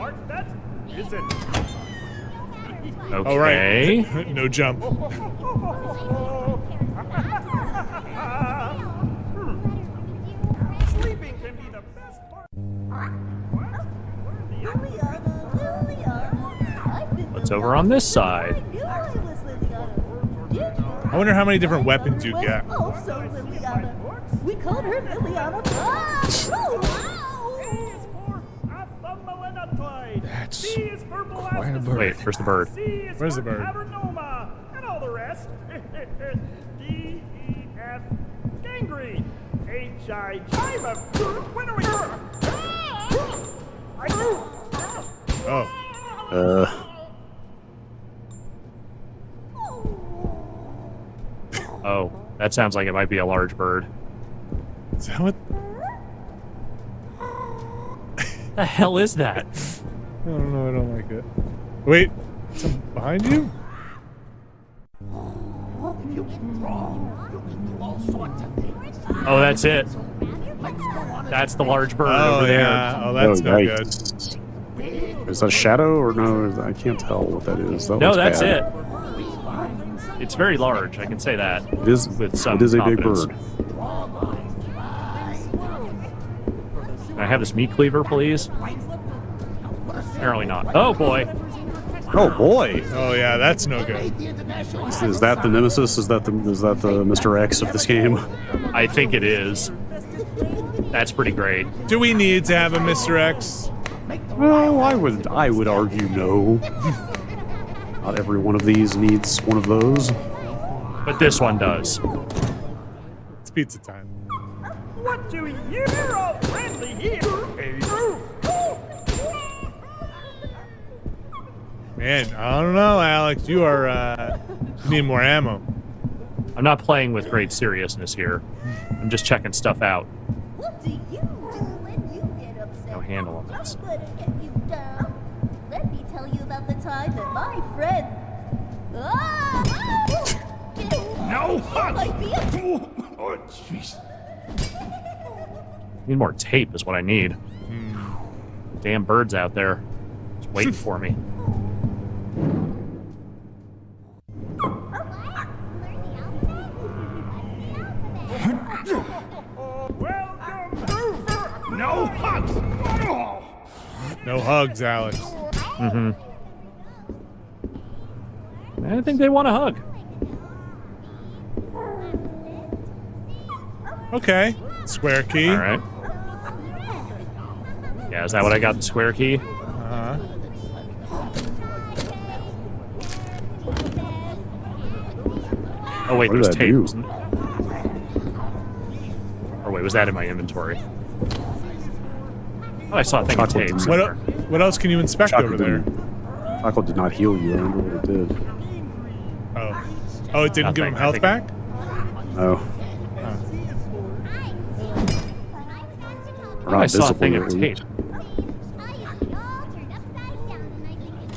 Okay. All right. No jump. Sleeping can be the best part. What's over on this side? I wonder how many different weapons you get. Also Liliana. We called her Liliana. That's quite a bird. Wait, where's the bird? Where's the bird? And all the rest. D-E-F gangrene. H-I chiva. When are we Oh. Oh, that sounds like it might be a large bird. Is that what? The hell is that? I don't know. I don't like it. Wait. Something behind you? Oh, that's it. That's the large bird over there. Yeah. Oh, that's no good. Is that a shadow or no? I can't tell what that is. That No, looks that's bad. it. It's very large, I can say that. It is. With some It is a confidence. big bird. Can I have this meat cleaver, please? Apparently not. Oh, boy. Oh boy! Oh yeah, that's no good. Is that the nemesis? Is that the Mr. X of this game? I think it is. That's pretty great. Do we need to have a Mr. X? Well, I would argue no. Not every one of these needs one of those. But this one does. It's pizza time. What do you're all friendly here? Man, I don't know, Alex. You are you need more ammo. I'm not playing with great seriousness here. I'm just checking stuff out. What do you do when you get upset? No handle on this. I'm gonna get you down. Let me tell you about the time that my friend. No! Might be a Oh, jeez. Need more tape is what I need. Damn birds out there. Just waiting for me. No hugs! No hugs, Alex. Mm-hmm. I think they want a hug. Okay. Square key. All right. Yeah, is that what I got? The square key? Uh-huh. Oh wait, What there's did I tape. do? Wasn't it? Or wait, was that in my inventory? Oh, I saw a thing of tape. What, somewhere. what else can you inspect over there? Chocolate did not heal you. I remember what it did. Oh. Oh, it didn't give him health back? No. Oh, I saw a thing of visibly, at tape.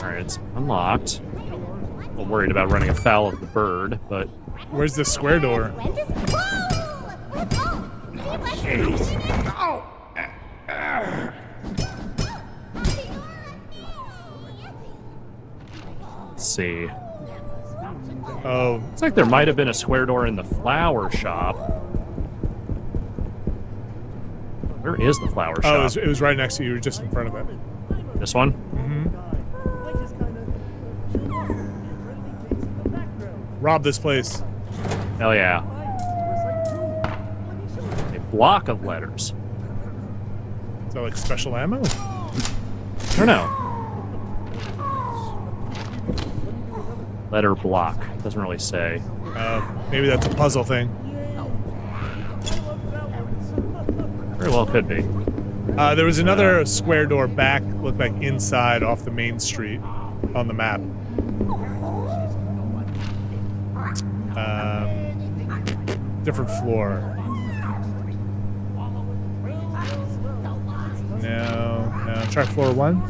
Alright, it's unlocked. A little worried about running afoul of the bird, but... Where's the square door? Let's see. Oh. Looks like there might have been a square door in the flower shop. Where is the flower shop? Oh, it was right next to you. You were just in front of it. This one? Mm-hmm. Rob this place. Hell yeah. A block of letters. Is that like special ammo? I don't know. Letter block. Doesn't really say. Maybe that's a puzzle thing. Very well could be. There was another square door back, looked like inside off the main street on the map. Different floor. No. Try floor 1.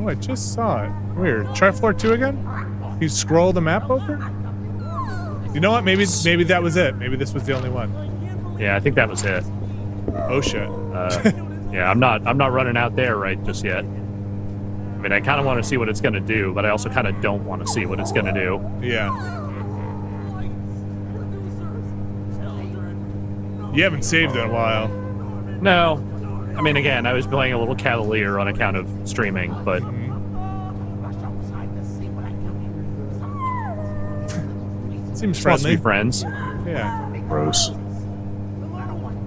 Oh, I just saw it. Weird. Try floor 2 again? Can you scroll the map over? You know what? Maybe that was it. Maybe this was the only one. Yeah, I think that was it. Oh shit. Yeah, I'm not running out there right just yet. I mean, I kind of want to see what it's going to do, but I also kind of don't want to see what it's going to do. Yeah. You haven't saved in a while. No. I mean, again, I was playing a little cavalier on account of streaming, but... Seems supposed friendly. to be friends. Yeah. Gross.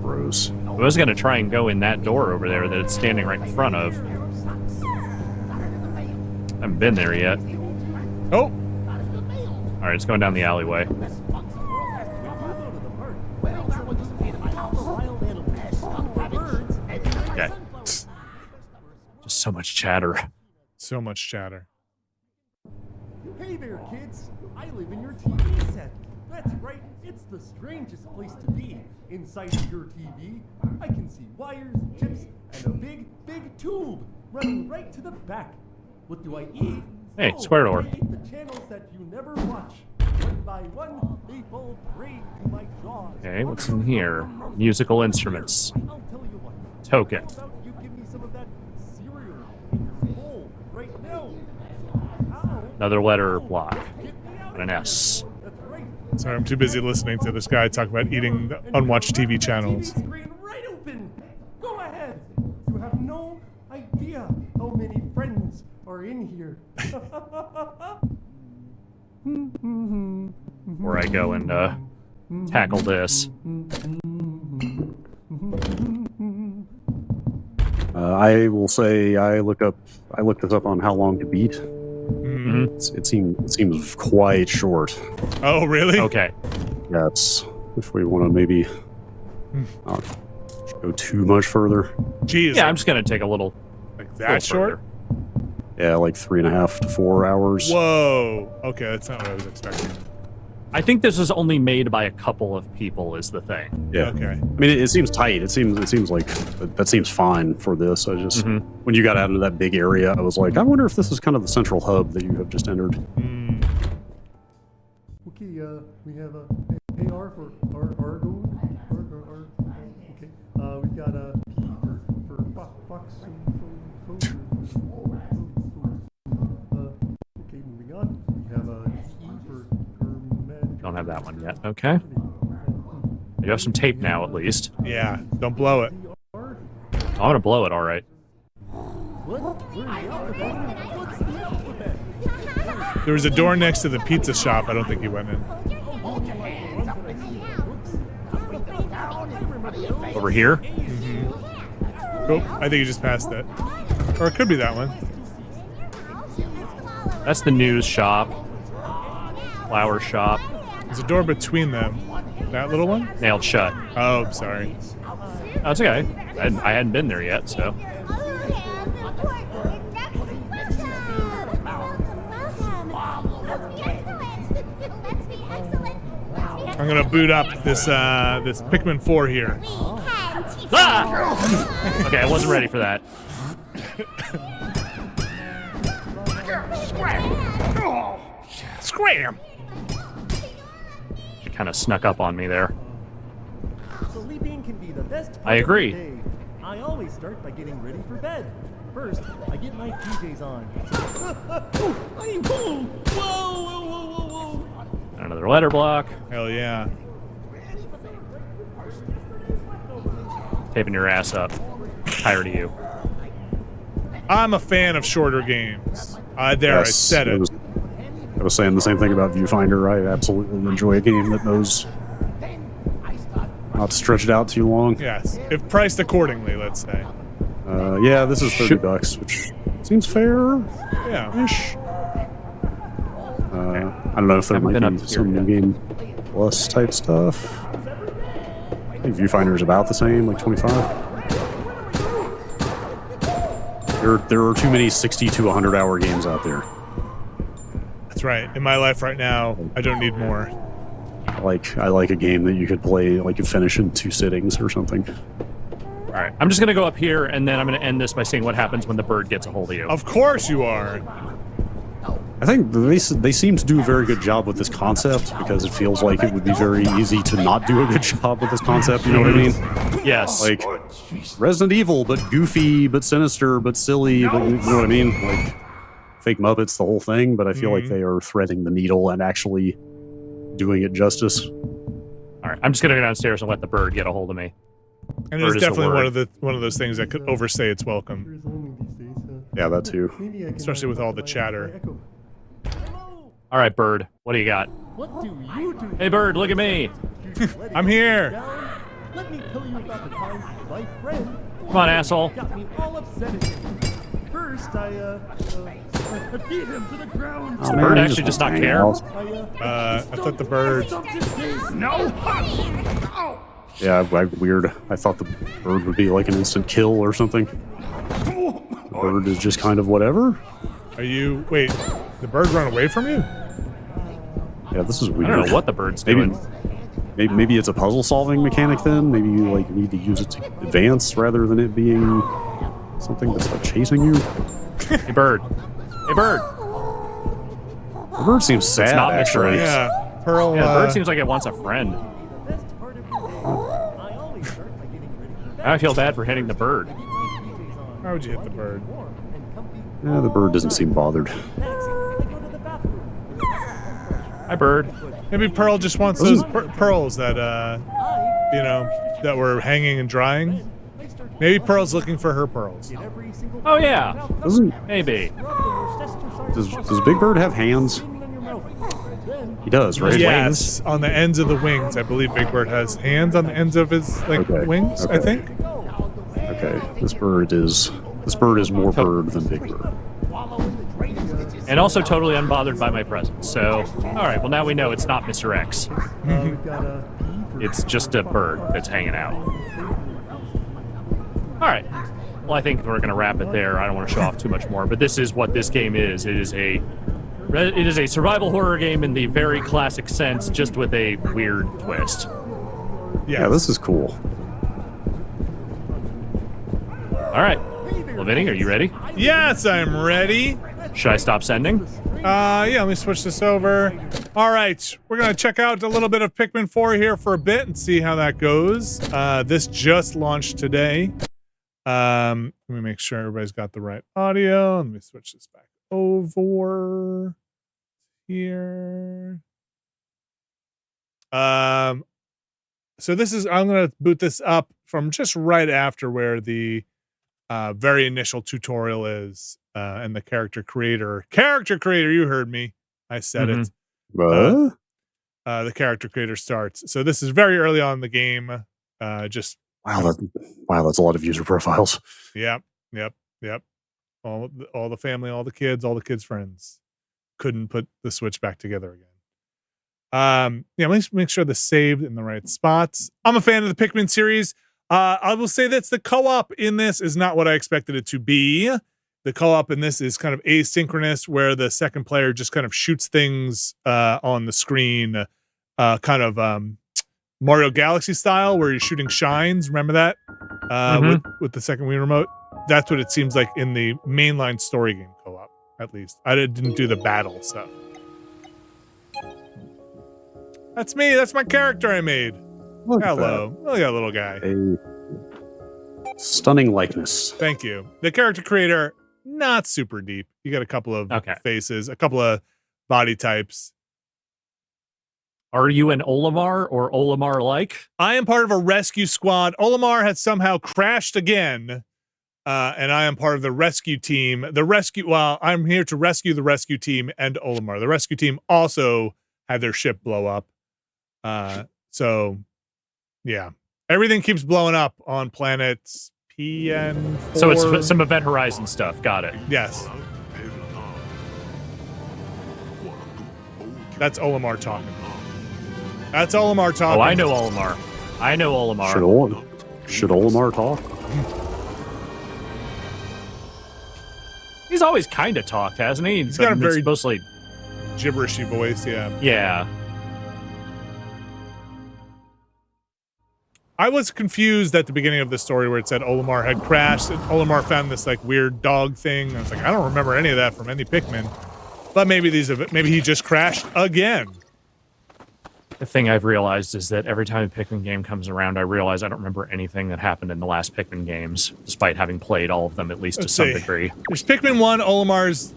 Gross. I was going to try and go in that door over there that it's standing right in front of. I haven't been there yet. Oh! Alright, it's going down the alleyway. Okay. Just so much chatter. So much chatter. Hey there, kids! I live in your TV set. That's right, it's the strangest place to be. Inside of your TV, I can see wires, chips, and a big, big tube running right to the back. What do I eat? Hey, square door. I eat the channels that you never watch. One by one, they fall prey to my jaws. Okay, what's in here? Musical instruments. I'll tell you what. Token. How about you give me some of that cereal in your bowl right now? Another letter block. And an S. Sorry, I'm too busy listening to this guy talk about eating unwatched TV channels. Screen right open. Go ahead. You have no idea how many friends are in here. Where I go and tackle this. I will say I looked this up on how long to beat. Mm-hmm. It seems quite short. Oh, really? Okay. Yeah, it's if we want to maybe Go too much further. Jeez. Yeah, I'm just gonna take a little. Like that short? Yeah, like 3.5 to 4 hours. Whoa. Okay, that's not what I was expecting. I think this is only made by a couple of people. Is the thing. Yeah. Okay. I mean, it seems tight. It seems like that seems fine for this. I just when you got out into that big area, I was like, I wonder if this is kind of the central hub that you have just entered. Okay, we have a AR for Argo. Okay, we've got a P for Fox. Okay, moving on. We have a E for Don't have that one yet. Okay. You have some tape now, at least. Yeah. Don't blow it. I'm gonna blow it. All right. There was a door next to the pizza shop. I don't think he went in. Over here. Oh, I think you just passed it. Or it could be that one. That's the news shop. Flower shop. There's a door between them. That little one? Nailed shut. Oh, I'm sorry. Oh, it's okay. I hadn't been there yet, so. I'm gonna boot up this this Pikmin 4 here. Ah! Okay, I wasn't ready for that. Scram! It kind of snuck up on me there. Sleeping can be the best I agree. part of the day. I always start by getting ready for bed. First, I get my PJs on. Whoa! Another letter block. Hell yeah. Taping your ass up. Tired of you. I'm a fan of shorter games. I said it. I was saying the same thing about Viewfinder. I absolutely enjoy a game that knows not to stretch it out too long. Yes, if priced accordingly, let's say. Yeah, this is $30, which seems fair. Yeah. Ish. I don't know if there might be some new game plus type stuff. I think Viewfinder is about the same, like 25. There are too many 60 to 100 hour games out there. That's right. In my life right now, I don't need more. I like a game that you could play, like you finish in 2 sittings or something. All right, I'm just gonna go up here, and then I'm gonna end this by seeing what happens when the bird gets a hold of you. Of course you are. I think they seem to do a very good job with this concept, because it feels like it would be very easy to not do a good job with this concept, you know what I mean? Yes. Like, Resident Evil, but goofy, but sinister, but silly, but you know what I mean? Like, fake Muppets, the whole thing, but I feel like they are threading the needle and actually doing it justice. All right, I'm just gonna go downstairs and let the bird get a hold of me. And it's definitely one of those things that could overstay its welcome. Yeah, that too. Especially with all the chatter. All right, bird, what do you got? What do you do? Hey, bird, look at me. I'm here. Let me tell you about the time my friend Come on, asshole. got me all upset at him. First, I beat him to the ground. Does the bird actually just not care? I thought the bird. No. Yeah, weird. I thought the bird would be like an instant kill or something. The bird is just kind of whatever. Are you... Wait, the bird run away from you? Yeah, this is weird. I don't know what the bird's doing. Maybe it's a puzzle-solving mechanic then? Maybe you like need to use it to advance rather than it being something that's like chasing you? Hey, bird. Hey, bird. The bird seems sad, not actually. Yeah, Pearl... Yeah, the bird seems like it wants a friend. I feel bad for hitting the bird. Why would you hit the bird? Yeah, the bird doesn't seem bothered. Hi, bird. Maybe Pearl just wants those pearls that, you know, that were hanging and drying. Maybe Pearl's looking for her pearls. Oh, yeah. Maybe. Does Big Bird have hands? He does, right? Yes, on the ends of the wings. I believe Big Bird has hands on the ends of his wings, I think. Okay, this bird is more bird than Big Bird. And also totally unbothered by my presence. So, all right, well, now we know it's not Mr. X. We've got a It's just a bird that's hanging out. All right. Well, I think we're going to wrap it there. I don't want to show off too much more, but this is what this game is. It is a survival horror game in the very classic sense, just with a weird twist. Yeah, this is cool. All right. Well, Vinny, are you ready? Yes, I'm ready. Should I stop sending? Yeah, let me switch this over. All right, we're going to check out a little bit of Pikmin 4 here for a bit and see how that goes. This just launched today. Let me make sure everybody's got the right audio. Let me switch this back over here. So this is, I'm going to boot this up from just right after where the very initial tutorial is, and the character creator, you heard me. I said it. The character creator starts. So this is very early on in the game. Just wow, that's a lot of user profiles. Yep. All the family, all the kids' friends couldn't put the Switch back together again. Yeah, let's make sure the saved in the right spots. I'm a fan of the Pikmin series. I will say that the co-op in this is not what I expected it to be. The co-op in this is kind of asynchronous, where the second player just kind of shoots things on the screen, kind of Mario Galaxy style, where you're shooting shines. Remember that? With the second Wii remote? That's what it seems like in the mainline story game co-op, at least. I didn't do the battle stuff. That's me. That's my character I made. Hello. Look at that little guy. A stunning likeness. Thank you. The character creator, not super deep. You got a couple of faces, a couple of body types. Are you an Olimar or Olimar-like? I am part of a rescue squad. Olimar has somehow crashed again, and I am part of the rescue team. I'm here to rescue the rescue team and Olimar. The rescue team also had their ship blow up. So, yeah. Everything keeps blowing up on planets PN4. So it's some Event Horizon stuff. Got it. Yes. That's Olimar talking. That's Olimar talking. Oh, I know Olimar. Should Olimar talk? He's always kind of talked, hasn't he? He's got a very mostly gibberishy voice, yeah. Yeah. I was confused at the beginning of the story where it said Olimar had crashed and Olimar found this like weird dog thing. I was like, I don't remember any of that from any Pikmin. But maybe he just crashed again. The thing I've realized is that every time a Pikmin game comes around, I realize I don't remember anything that happened in the last Pikmin games, despite having played all of them at least to some degree. There's Pikmin 1, Olimar's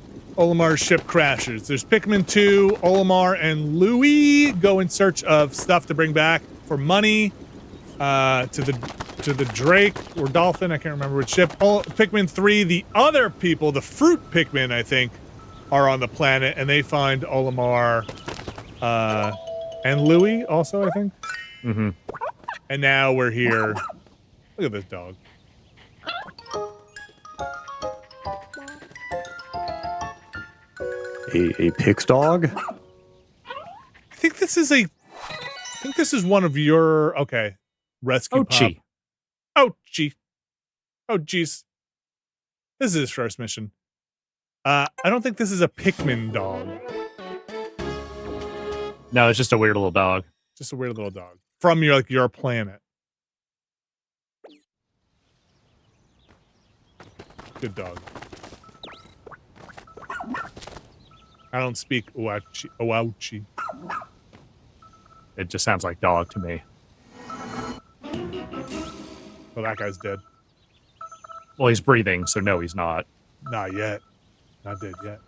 ship crashes. There's Pikmin 2, Olimar and Louie go in search of stuff to bring back for money. To the Drake or Dolphin, I can't remember which ship. Pikmin 3, the other people, the fruit Pikmin, I think, are on the planet, and they find Olimar and Louie also, I think. Mm-hmm. And now we're here. Look at this dog. A pix dog? I think this is one of your rescue Ochi. Pop. Ochi. Oh jeez. This is his first mission. I don't think this is a Pikmin dog. No, it's just a weird little dog. Just a weird little dog. From your planet. Good dog. I don't speak Ouchi. It just sounds like dog to me. Well, that guy's dead. Well, he's breathing, so no, he's not. Not yet. Not dead yet.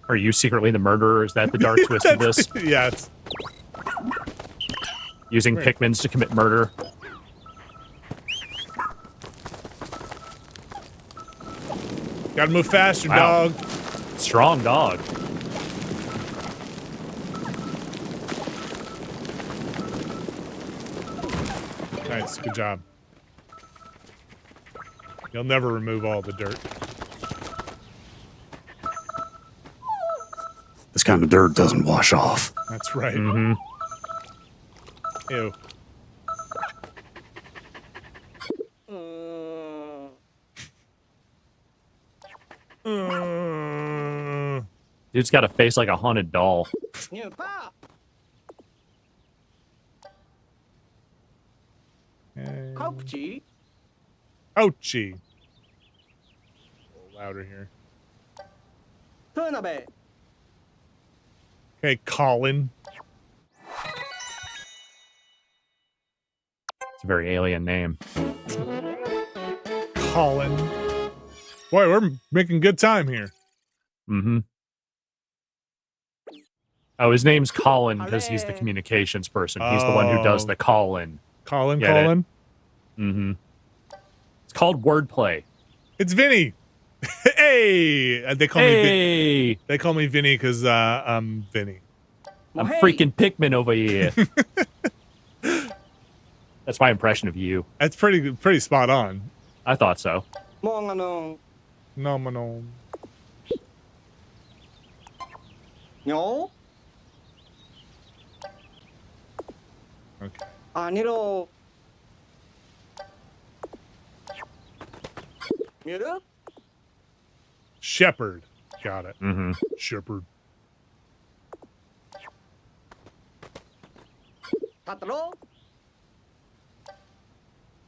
Are you secretly the murderer? Is that the dark twist of this? Yes. Using Pikmins to commit murder? Gotta move faster, dog. Strong dog. Nice, good job. You'll never remove all the dirt. This kind of dirt doesn't wash off. That's right. Mm-hmm. Ew. Dude's got a face like a haunted doll. Ouchie. A little louder here. Okay, Colin. It's a very alien name. Colin. Boy, we're making good time here. Mm-hmm. Oh, his name's Colin because he's the communications person. He's the one who does the call-in. Colin. Mm-hmm. It's called wordplay. It's Vinny. Hey, they call me. Hey, they call me Vinny because I'm Vinny. I'm freaking Pikmin over here. That's my impression of you. That's pretty spot on. I thought so. No. Okay. 아니로. Shepherd. Got it. Mm-hmm. Shepherd.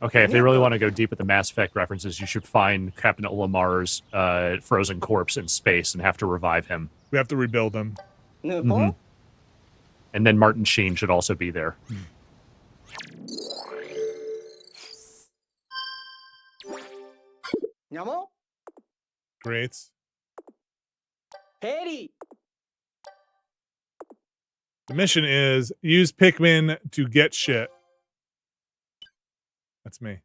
Okay, if they really want to go deep with the Mass Effect references, you should find Captain Olamar's frozen corpse in space and have to revive him. We have to rebuild him. Mm-hmm. And then Martin Sheen should also be there. Great. Harry. The mission is use Pikmin to get shit. That's me.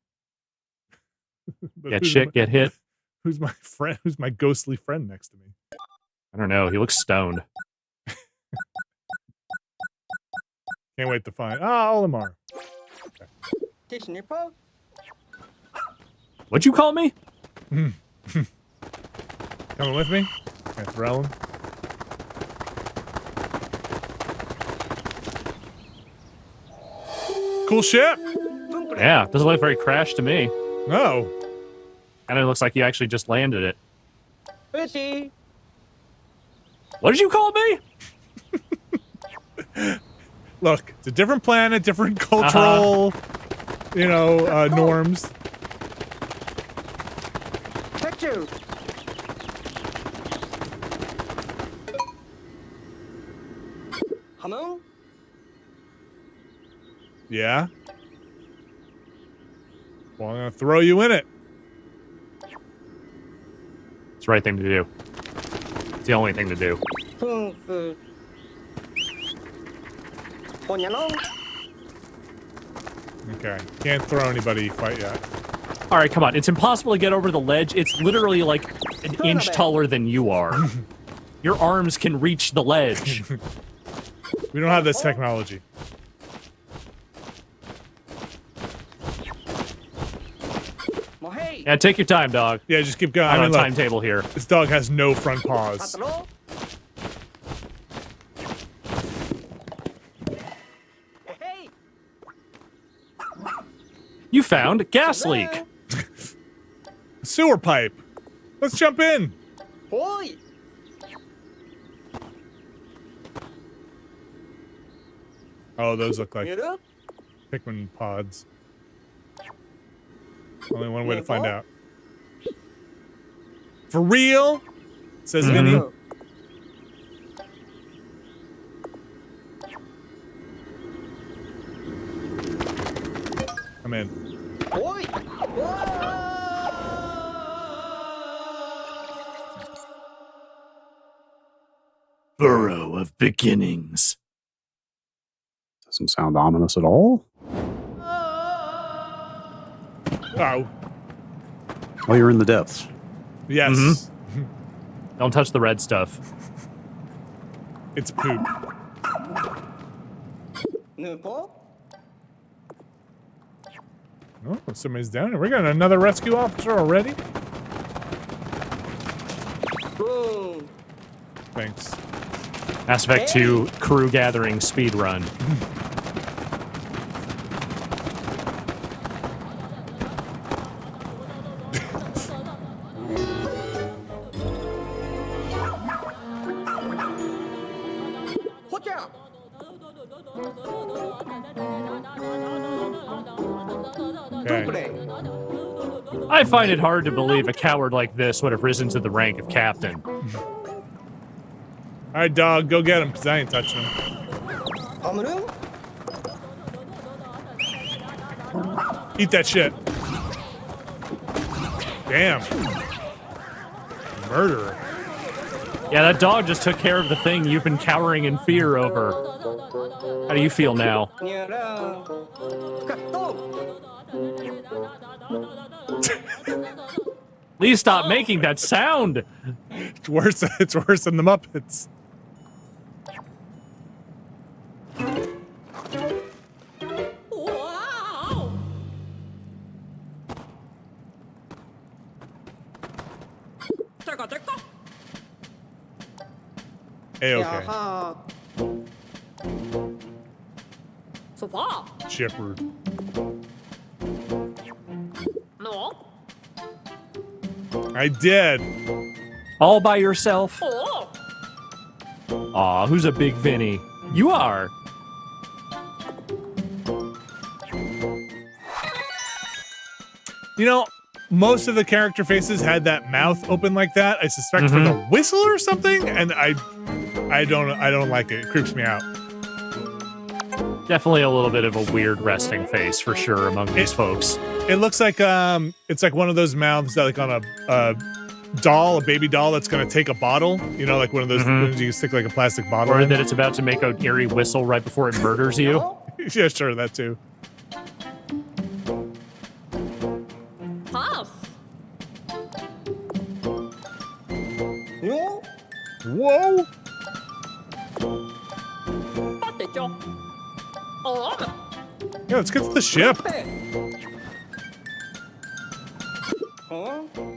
Get shit, get hit. Who's my friend? Who's my ghostly friend next to me? I don't know. He looks stoned. Can't wait to find. Olimar. Okay. What'd you call me? Coming with me? Okay, throw him. Cool ship. Yeah, doesn't look very crashed to me. No. And it looks like you actually just landed it. Fishy. What did you call me? Look, it's a different planet, different cultural, norms. Check you. Hello? Yeah. Well, I'm gonna throw you in it. It's the right thing to do. It's the only thing to do. Okay. Can't throw anybody quite yet. All right, come on. It's impossible to get over the ledge. It's literally like an inch taller than you are. Your arms can reach the ledge. We don't have this technology. Yeah, take your time, dog. Yeah, just keep going. I'm on a look, timetable here. This dog has no front paws. You found a gas leak. A sewer pipe. Let's jump in. Boy. Oh, those look like Pikmin pods. Only one way to find out. For real? Says Vinny. I'm in. Boy. Burrow of beginnings. Doesn't sound ominous at all. Oh. Oh, you're in the depths. Yes. Mm-hmm. Don't touch the red stuff. It's poop. Oh, somebody's down here. We got another rescue officer already? Boom. Thanks. Mass Effect 2 crew gathering speed run. Okay. I find it hard to believe a coward like this would have risen to the rank of captain. All right, dog, go get him, because I ain't touching him. Eat that shit. Damn. Murderer. Yeah, that dog just took care of the thing you've been cowering in fear over. How do you feel now? Please stop making that sound. It's worse than the Muppets. A-okay. Shepherd. No. I did. All by yourself? Aw, who's a big Vinny? You are. You know, most of the character faces had that mouth open like that. I suspect for the whistle or something, and I don't like it. It creeps me out. Definitely a little bit of a weird resting face for sure among these folks. It looks like it's like one of those mouths that like on a doll, a baby doll that's gonna take a bottle. You know, like one of those ones you stick like a plastic bottle. Or in. that it's about to make an eerie whistle right before it murders you. Yeah, sure, that too. Pass. Whoa! Yeah, let's get to the ship.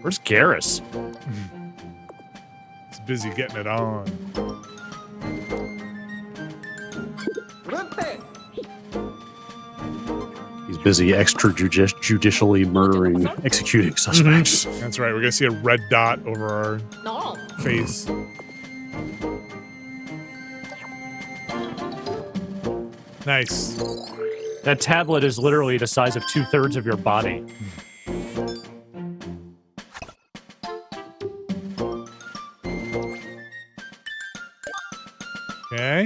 Where's Garrus? He's busy getting it on. He's busy extrajudicially murdering, executing suspects. That's right. We're gonna see a red dot over our face. Nice. That tablet is literally the size of 2/3 of your body. Okay.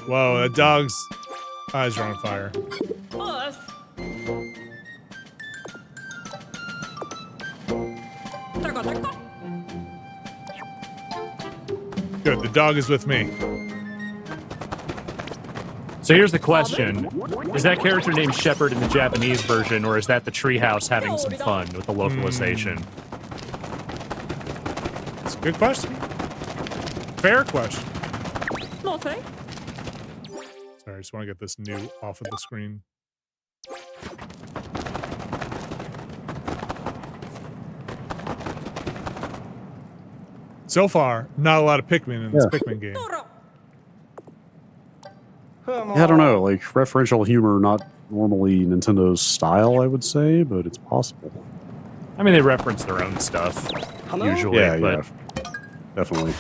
Whoa, that dog's eyes are on fire. Good, the dog is with me. So here's the question. Is that character named Shepard in the Japanese version, or is that the treehouse having some fun with the localization? It's a good question. Fair question. Nothing. Sorry, I just want to get this new off of the screen. So far, not a lot of Pikmin in this Pikmin game. Yeah, I don't know, like referential humor, not normally Nintendo's style, I would say, but it's possible. I mean, they reference their own stuff, usually, Yeah, but yeah, definitely.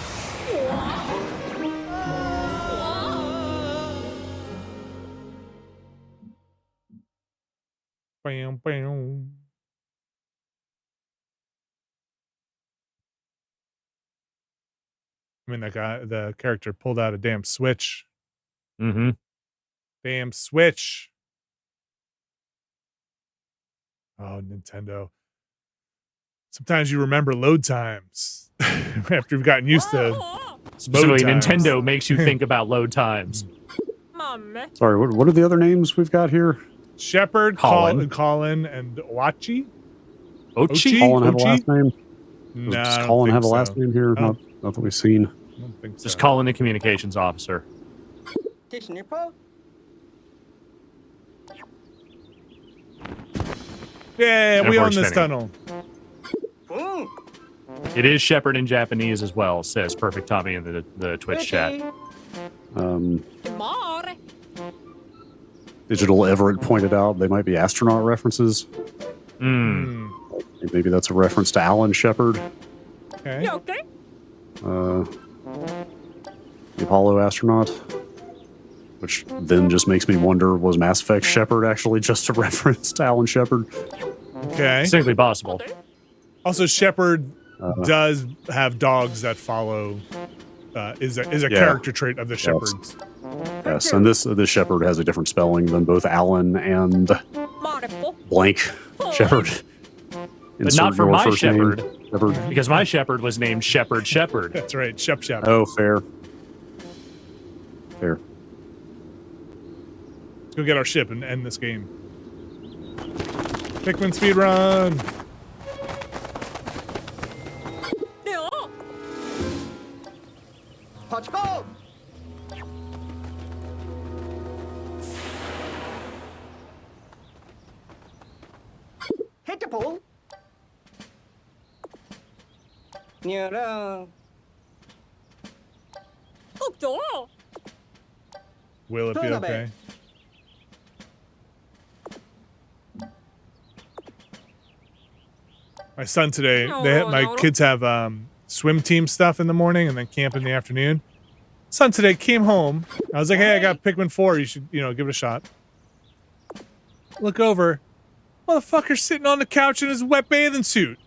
Bam, bam. I mean, that guy, the character pulled out a damn switch. Mm-hmm. Damn switch. Oh, Nintendo. Sometimes you remember load times after you've gotten used to specifically load times. Nintendo makes you think about load times. Sorry, what are the other names we've got here? Shepard, Colin. Colin, and Ochi. Ochi? Colin have a last name? No, Does I don't Colin think have a so. last name here? Not that we've seen. I don't think so. Just call in the communications officer. Yeah, And we of own course, this Vinny. tunnel. It is Shepard in Japanese as well, says Perfect Tommy in the Twitch chat. Digital Everett pointed out they might be astronaut references. Mm. Maybe that's a reference to Alan Shepard. Okay. You okay? The Apollo astronaut. Which then just makes me wonder, was Mass Effect Shepard actually just a reference to Alan Shepard? Okay. Simply possible. Also, Shepard does have dogs that follow. Is a character trait of the Shepards. Yes, and this Shepard has a different spelling than both Alan and blank Shepard. But not for my Shepard, because my Shepard was named Shepard. That's right, Shep. Oh, fair. Let's go get our ship and end this game. Pikmin speedrun! Let's go! Hit the pool! Will it be okay? My son today, my kids have swim team stuff in the morning and then camp in the afternoon. Son today came home. I was like, hey, I got Pikmin 4. You should, give it a shot. Look over. Motherfucker's sitting on the couch in his wet bathing suit.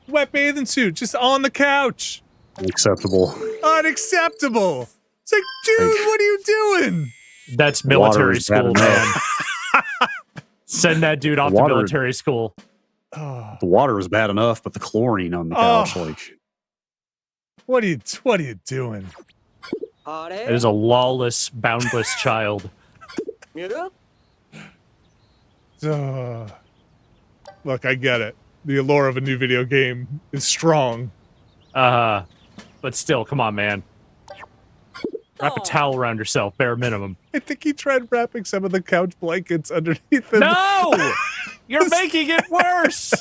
Just on the couch. Unacceptable. It's like, dude, what are you doing? That's military school, man. Send that dude off to military school. The water is bad enough, but the chlorine on the couch, What are you doing? It is a lawless, boundless child. Look, I get it. The allure of a new video game is strong. But still, come on, man. Wrap a towel around yourself, bare minimum. I think he tried wrapping some of the couch blankets underneath him. No! You're making it worse!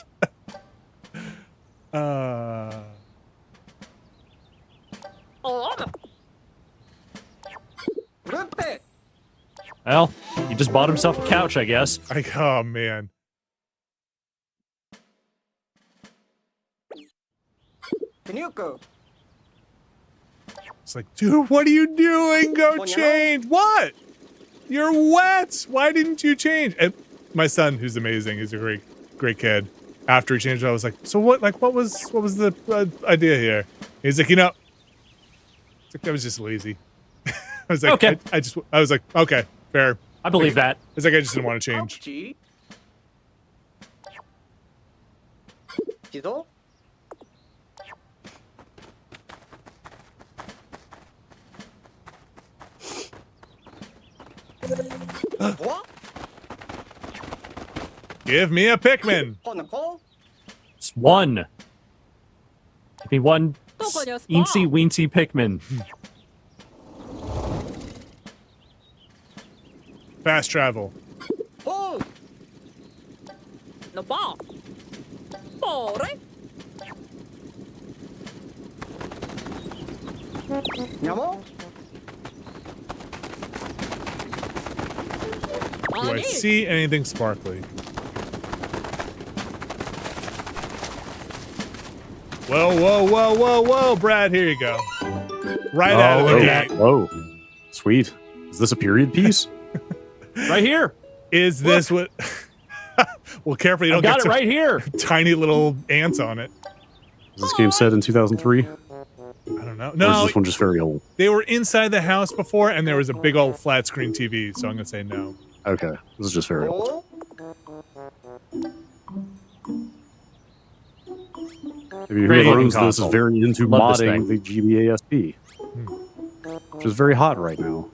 Well, he just bought himself a couch, I guess. Oh, man. Can you go? It's like, dude, what are you doing? Go change. What? You're wet. Why didn't you change? And my son, who's amazing, he's a great kid. After he changed, I was like, so what? Like, what was the idea here? He's like, I was just lazy. I was like, okay. I was like, okay, fair. I believe that. It's like I just didn't want to change. What? Give me a Pikmin. It's one. Give me one eensy weensy Pikmin. Fast travel. Oh. No ball. Yamo? Do I see anything sparkly? Whoa, Brad, here you go. Right out of the gate. Whoa. Sweet. Is this a period piece? Right here. Is this what... Well, careful you don't got get it right here. Tiny little ants on it. Is this game set in 2003? I don't know. Or No, is this one just very old? they were inside the house before, and there was a big old flat screen TV, so I'm going to say no. Okay. This is just very old. Maybe Great whoever looking owns this is console. very into Love this modding the GBASP, which is very hot right now.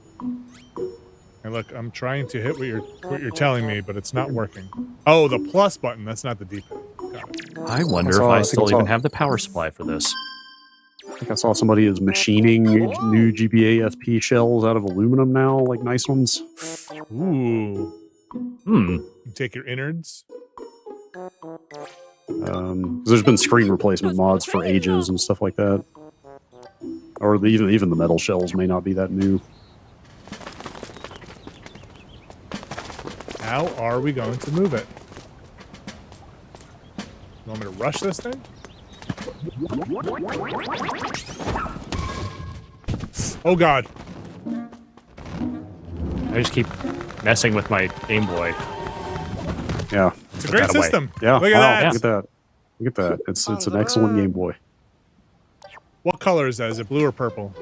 And look, I'm trying to hit what you're telling me, but it's not working. Oh, the plus button. That's not the D-pad. Got it. I wonder if I still even have the power supply for this. I think I saw somebody is machining new GBASP shells out of aluminum now, like nice ones. Ooh. You take your innards. There's been screen replacement mods for ages and stuff like that. Or even the metal shells may not be that new. How are we going to move it? You want me to rush this thing? Oh, God. I just keep messing with my Game Boy. Yeah. It's a great system. Yeah. Look at that. Look at that. Look at that. It's an excellent Game Boy. What color is that? Is it blue or purple?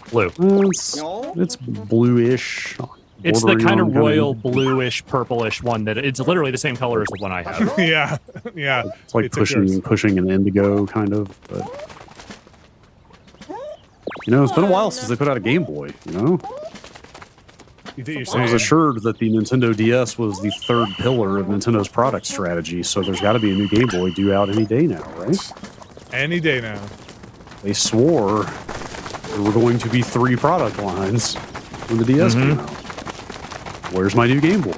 Blue. It's bluish. It's the bordering kind of on royal bluish, purplish one that it's literally the same color as the one I have. Yeah, yeah. It's like pushing an indigo kind of, but it's been a while since they put out a Game Boy. I was assured that the Nintendo DS was the third pillar of Nintendo's product strategy, so there's got to be a new Game Boy due out any day now, right? Any day now. They swore there were going to be 3 product lines when the DS came out. Where's my new Game Boy?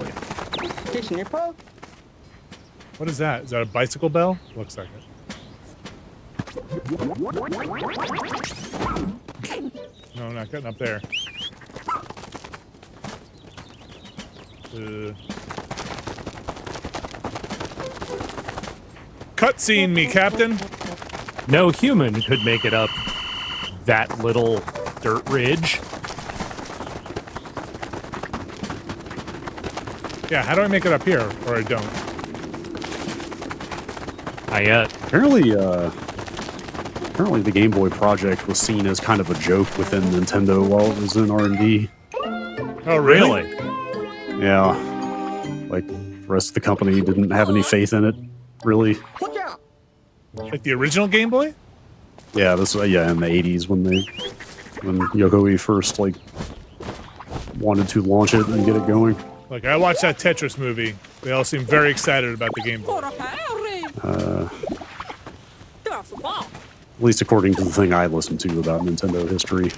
What is that? Is that a bicycle bell? Looks like it. No, not getting up there. Cutscene me, Captain. No human could make it up that little dirt ridge. Yeah, how do I make it up here? Or I don't? Not yet. Apparently the Game Boy project was seen as kind of a joke within Nintendo while it was in R&D. Oh, really? Yeah. Like, the rest of the company didn't have any faith in it, really. Like the original Game Boy? Yeah, in the 80s when Yokoi first, wanted to launch it and get it going. Like, I watched that Tetris movie. They all seem very excited about the Game Boy. At least according to the thing I listened to about Nintendo history.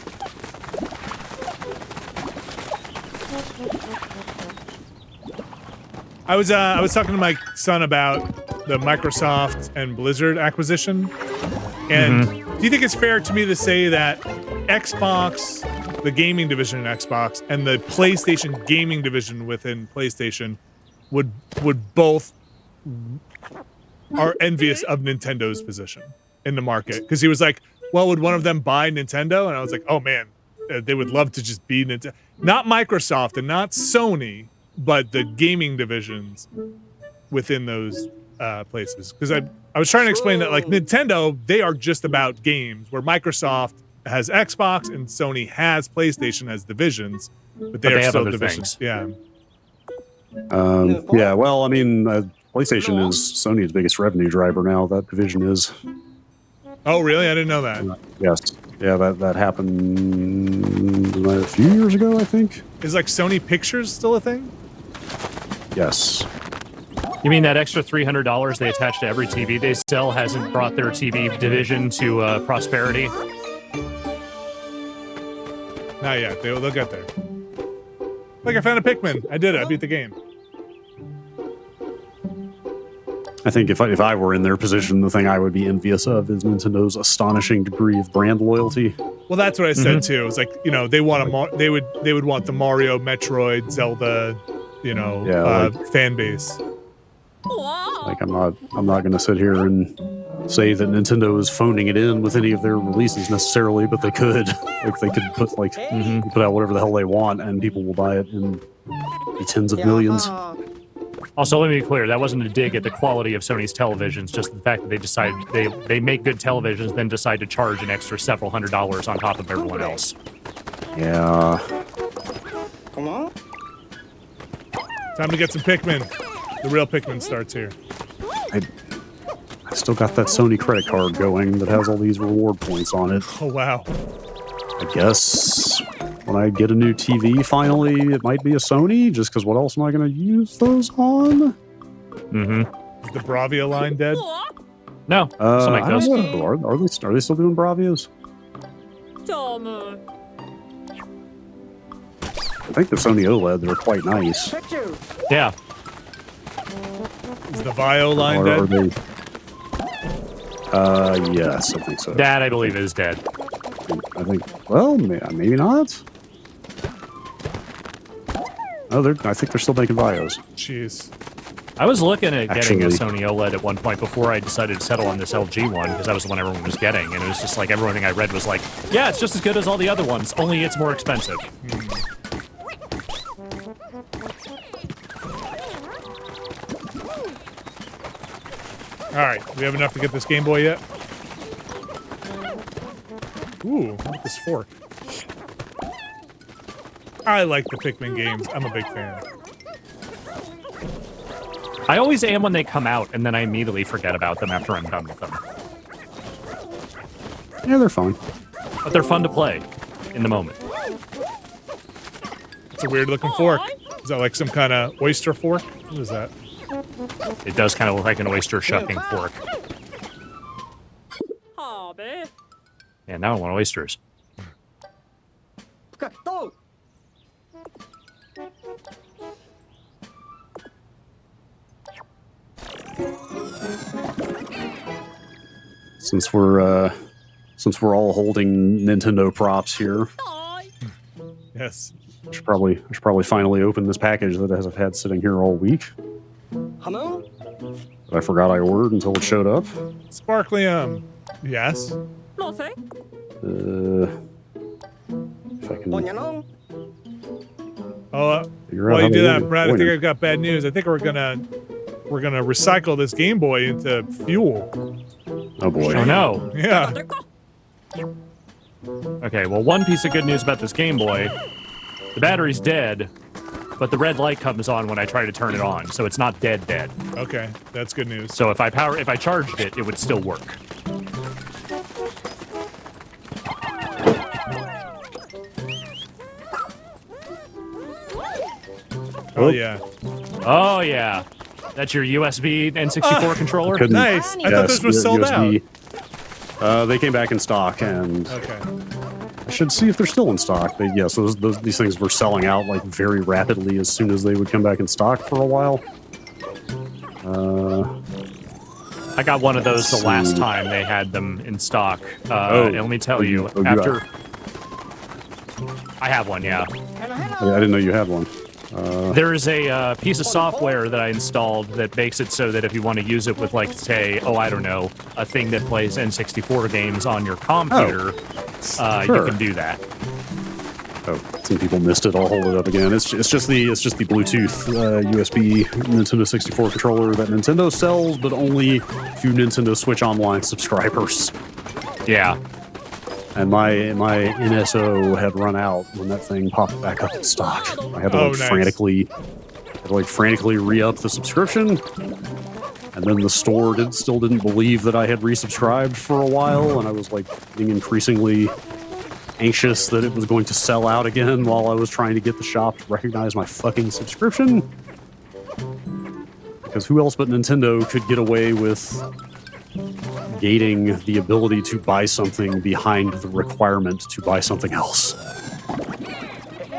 I was talking to my son about the Microsoft and Blizzard acquisition, and do you think it's fair to me to say that Xbox, the gaming division in Xbox, and the PlayStation gaming division within PlayStation would both are envious of Nintendo's position in the market? Because he was like, well, would one of them buy Nintendo? And I was like, oh man, they would love to just be Nintendo. Not Microsoft and not Sony, but the gaming divisions within those places. Because I was trying to explain that, like, Nintendo, they are just about games, where Microsoft has Xbox and Sony has PlayStation as divisions, but they are still divisions. Things. Yeah. Yeah, well, I mean, PlayStation is Sony's biggest revenue driver now. That division is. Oh, really? I didn't know that. Yes. Yeah, that happened a few years ago, I think. Is like Sony Pictures still a thing? Yes. You mean that extra $300 they attach to every TV they sell hasn't brought their TV division to prosperity? Not yet. They'll get there. Like, I found a Pikmin. I did it. I beat the game. I think if I were in their position, the thing I would be envious of is Nintendo's astonishing degree of brand loyalty. Well, that's what I said too. It was like, they want they would want the Mario, Metroid, Zelda, fan base. Like, I'm not going to sit here and say that Nintendo is phoning it in with any of their releases necessarily, but they could. Like, they could put put out whatever the hell they want, and people will buy it in the tens of millions. Also, let me be clear, that wasn't a dig at the quality of Sony's televisions, just the fact that they decided they make good televisions, then decide to charge an extra several $100s on top of everyone else. Yeah. Come on. Time to get some Pikmin. The real Pikmin starts here. I still got that Sony credit card going that has all these reward points on it. Oh, wow. I guess when I get a new TV, finally, it might be a Sony, just because what else am I going to use those on? Is the Bravia line dead? No. I don't know. Are they still doing Bravias? I think the Sony OLED, they're quite nice. Yeah. Is the Vio line dead? Yes, I think so. That, I believe, is dead. I think, well, maybe not. Oh, I think they're still making Vios. Jeez. I was looking at getting a Sony OLED at one point before I decided to settle on this LG one, because that was the one everyone was getting, and it was just like everything I read was like, yeah, it's just as good as all the other ones, only it's more expensive. All right, do we have enough to get this Game Boy yet? Ooh, look at this fork. I like the Pikmin games. I'm a big fan. I always am when they come out, and then I immediately forget about them after I'm done with them. Yeah, they're fun. But they're fun to play in the moment. It's a weird looking fork. Is that like some kind of oyster fork? What is that? It does kind of look like an oyster shucking fork. Oh, babe. Yeah, now I want oysters. Since we're all holding Nintendo props here, yes, I should probably finally open this package that I've had sitting here all week. Hello? That I forgot I ordered until it showed up. Sparklium. Yes. Nothing. If I can figure out While how you do to that, use Brad, I it. think I've got bad news. I think we're gonna recycle this Game Boy into fuel. Oh boy. Oh no. Yeah. Okay, well, one piece of good news about this Game Boy, the battery's dead, but the red light comes on when I try to turn it on, so it's not dead. Okay, that's good news. So if I charged it, it would still work. Oh yeah. Oh yeah. That's your USB N64 controller? Nice. I thought this was sold USB. They came back in stock, and I should see if they're still in stock. But yes, these things were selling out like very rapidly as soon as they would come back in stock for a while. I got one of those the last time they had them in stock. And let me tell you, after... I have one, yeah. I didn't know you had one. There is a piece of software that I installed that makes it so that if you want to use it with, like, say, I don't know, a thing that plays N64 games on your computer, you can do that. Oh, some people missed it. I'll hold it up again. It's just the Bluetooth USB Nintendo 64 controller that Nintendo sells, but only to Nintendo Switch Online subscribers. Yeah. And my NSO had run out when that thing popped back up in stock. I had to frantically re-up the subscription, and then the store still didn't believe that I had resubscribed for a while, and I was like getting increasingly anxious that it was going to sell out again while I was trying to get the shop to recognize my fucking subscription. Because who else but Nintendo could get away with gating the ability to buy something behind the requirement to buy something else?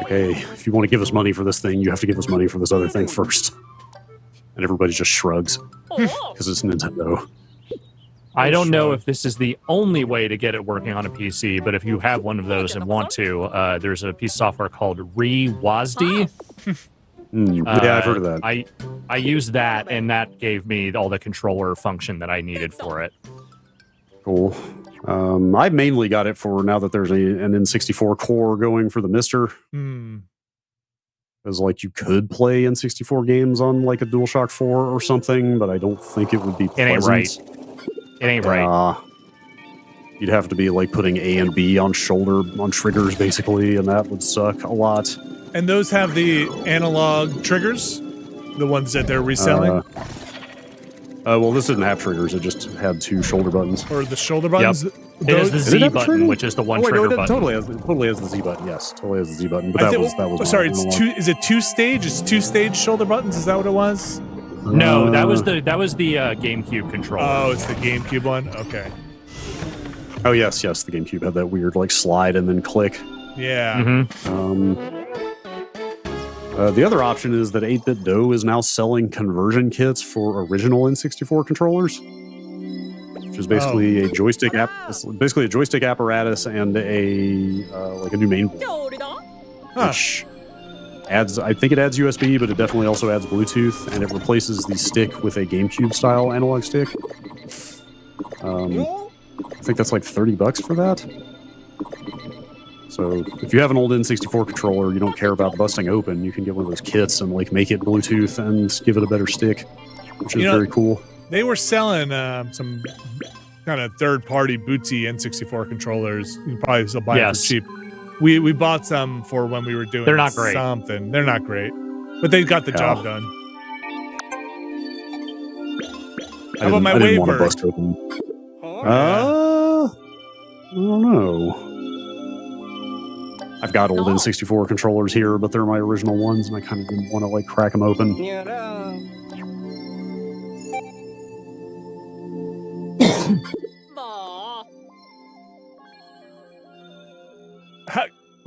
Okay, if you want to give us money for this thing, you have to give us money for this other thing first. And everybody just shrugs because it's Nintendo. I don't know if this is the only way to get it working on a PC, but if you have one of those and want to, there's a piece of software called ReWASD. Yeah, I've heard of that. I used that, and that gave me all the controller function that I needed for it. Cool. I mainly got it for now that there's an N64 core going for the Mister. Because like you could play N64 games on like a DualShock 4 or something, but I don't think it would be pleasant. It ain't right. It ain't right. You'd have to be like putting A and B on triggers basically, and that would suck a lot. And those have the analog triggers, the ones that they're reselling. Well, this didn't have triggers; it just had two shoulder buttons. Or the shoulder buttons. Yep. It has the Z button, which is the one trigger button. Totally has the Z button. Yes, totally has the Z button. But that was. Sorry, it's two. Is it two-stage? It's two-stage shoulder buttons. Is that what it was? No, that was the GameCube controller. Oh, it's the GameCube one. Okay. Oh yes, the GameCube had that weird like slide and then click. Yeah. The other option is that 8-Bit Do is now selling conversion kits for original N64 controllers, which is basically a joystick basically a joystick apparatus and a like a new main board, which adds. I think it adds USB, but it definitely also adds Bluetooth, and it replaces the stick with a GameCube style analog stick. I think that's like $30 for that. So if you have an old N64 controller, you don't care about busting open, you can get one of those kits and like make it Bluetooth and give it a better stick, which is very cool. They were selling some kind of third-party bootsy N64 controllers. You can probably still buy them for cheap. We bought some for when we were doing They're not great. something. They're not great, but they got the job done. How about my I didn't want to Wavebird? bust open. I don't know. I've got old N64 controllers here, but they're my original ones, and I kind of didn't want to like crack them open.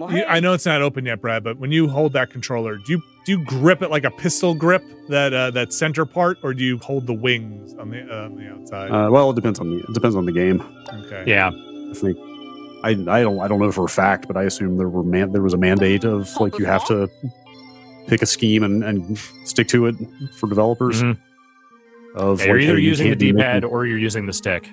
I know it's not open yet, Brad, but when you hold that controller, do you grip it like a pistol grip, that center part, or do you hold the wings on the outside? Well, it depends on the game. Okay. Yeah. I think I don't know for a fact, but I assume there was a mandate of like you have to pick a scheme and stick to it for developers. Of You're like, either hey, you using the can't be D-pad making- or you're using the stick.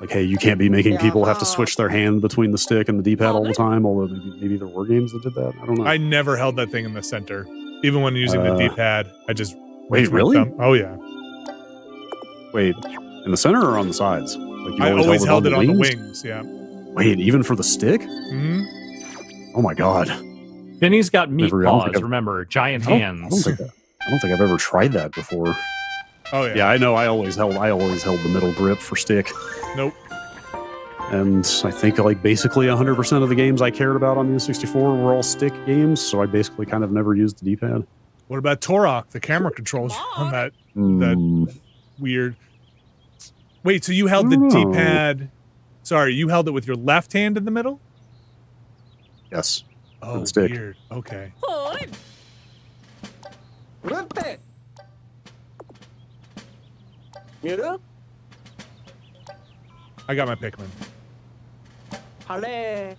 Like, hey, you can't be making people have to switch their hand between the stick and the D-pad all the time. Although maybe there were games that did that. I don't know. I never held that thing in the center, even when using the D-pad. I just Wait, with my really? thumb. Oh yeah. Wait, in the center or on the sides? Like I always held it on the wings? wings. Yeah. Wait, even for the stick? Hmm. Oh my god. Vinny's got meat I don't think paws. I've- Remember, giant I don't hands. think I've ever tried that before. Oh yeah. Yeah, I know. I always held the middle grip for stick. Nope. And I think like basically 100% of the games I cared about on the N64 were all stick games, so I basically kind of never used the D-pad. What about Torok? The camera controls on that weird. Wait, so you held the D-pad? Sorry, you held it with your left hand in the middle? Yes. Oh, the stick. weird. Okay. I got my Pikmin. I'm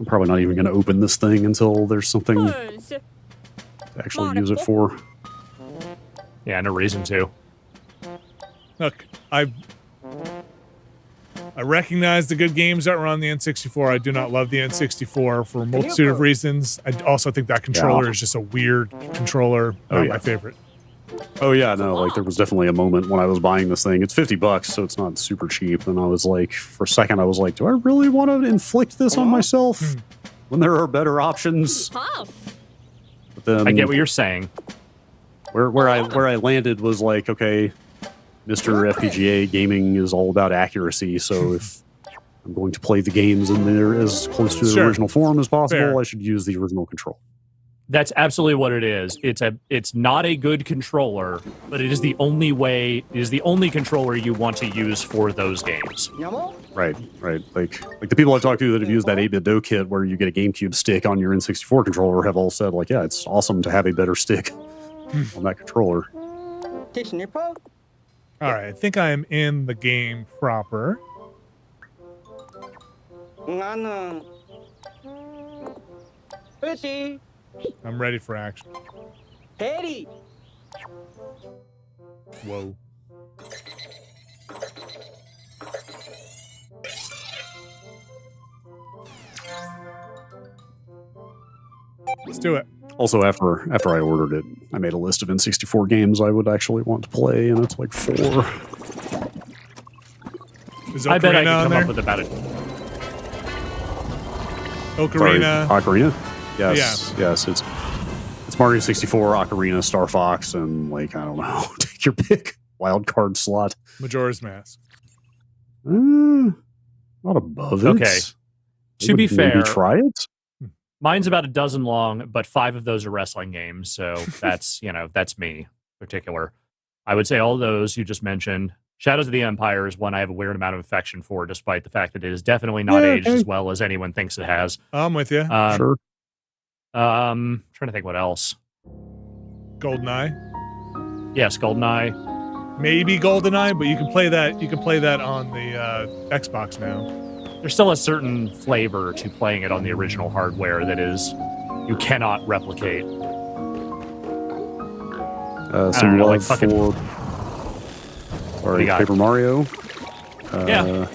probably not even going to open this thing until there's something to actually use it for. Yeah, no reason to. Look, I recognize the good games that were on the N64. I do not love the N64 for a multitude of reasons. I also think that controller is just a weird controller. Not my favorite. Oh yeah, no, like there was definitely a moment when I was buying this thing. It's $50, so it's not super cheap. And I was like, for a second, I was like, do I really want to inflict this on myself when there are better options? But then I get what you're saying. Where I landed was like, okay, Mr. FPGA gaming is all about accuracy. So if I'm going to play the games in there as close to the original form as possible, I should use the original control. That's absolutely what it is. It's not a good controller, but it is the only way. It is the only controller you want to use for those games. Right. Like the people I've talked to that have used that 8-bit Do kit where you get a GameCube stick on your N64 controller have all said like, yeah, it's awesome to have a better stick on that controller. All right, I think I'm in the game proper. I'm ready for action. Whoa. Let's do it. Also, after I ordered it, I made a list of N64 games I would actually want to play, and it's like 4. Is I bet I Ocarina can on come there? up with about it. Ocarina. Sorry, Ocarina? Yes. Yes. It's Mario 64, Ocarina, Star Fox, and like, I don't know. Take your pick. Wild card slot. Majora's Mask. Not above it. Okay. To be fair, maybe try it. Mine's about a dozen long, but 5 of those are wrestling games. So that's, that's me particular. I would say all those you just mentioned. Shadows of the Empire is one I have a weird amount of affection for, despite the fact that it is definitely not aged as well as anyone thinks it has. I'm with you. Sure. Trying to think what else. GoldenEye. Yes, GoldenEye. Maybe GoldenEye, but you can play that. You can play that on the Xbox now. There's still a certain flavor to playing it on the original hardware that is you cannot replicate. So you love for sorry, got? Paper Mario. Yeah.